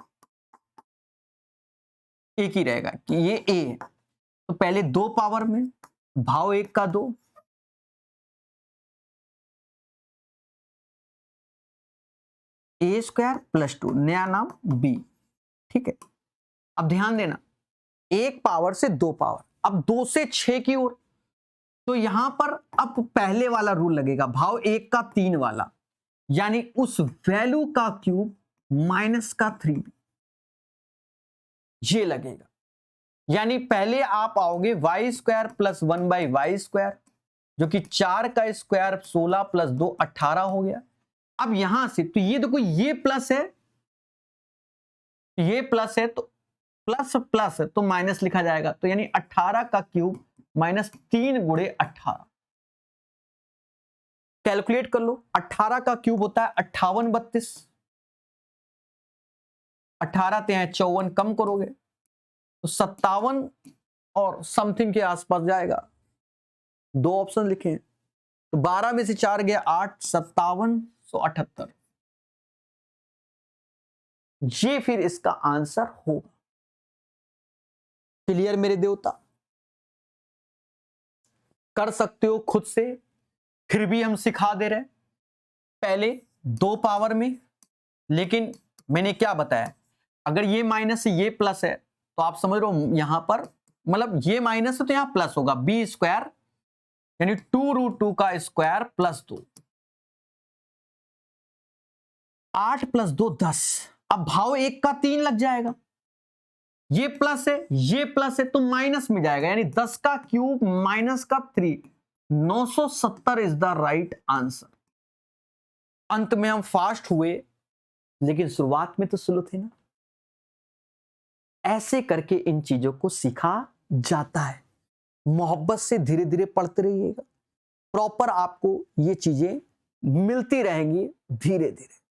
[SPEAKER 1] एक ही रहेगा कि ये ए है, तो पहले 2 पावर में भाव 1 का 2, ए स्क्वायर प्लस 2, नया नाम बी, ठीक है। अब ध्यान देना, 1 पावर से 2 पावर, अब 2 से 6 की ओर, तो यहां पर अब पहले वाला रूल लगेगा, भाव 1 का 3 वाला, यानी उस वैल्यू का क्यूब माइनस का 3, ये लगेगा। यानी पहले आप आओगे y square plus 1/y square, जो कि 4 का स्क्वायर 16 प्लस 2 18 हो गया। अब यहां से तो ये देखो, ये प्लस है, ये प्लस है, तो प्लस प्लस है तो माइनस लिखा जाएगा, तो यानी 18 का क्यूब माइनस 3 × 18। कैलकुलेट कर लो, 18 का क्यूब होता है 58 32, 18 ते 54, कम करोगे तो 57 और समथिंग के आसपास जाएगा। 2 ऑप्शन लिखे हैं, तो 12 में से 4 गया 8, 5778, ये फिर इसका आंसर होगा। क्लियर मेरे देवता? कर सकते हो खुद से, फिर भी हम सिखा दे रहे हैं। पहले 2 पावर में, लेकिन मैंने क्या बताया, अगर ये माइनस से ये प्लस है तो आप समझ रहे हो, यहां पर मतलब ये माइनस है तो यहां प्लस होगा, बी स्क्वायर यानी 2√2 का स्क्वायर प्लस 2, 8 प्लस 2 10। अब भाव 1 का 3 लग जाएगा, ये प्लस है ये प्लस है तो माइनस में जाएगा, यानी 10 का क्यूब माइनस का 3, 970 इज द राइट आंसर। अंत में हम फास्ट हुए, लेकिन शुरुआत में तो स्लो थे ना। ऐसे करके इन चीजों को सीखा जाता है। मोहब्बत से धीरे धीरे पढ़ते रहिएगा, प्रॉपर आपको ये चीजें मिलती रहेंगी धीरे धीरे।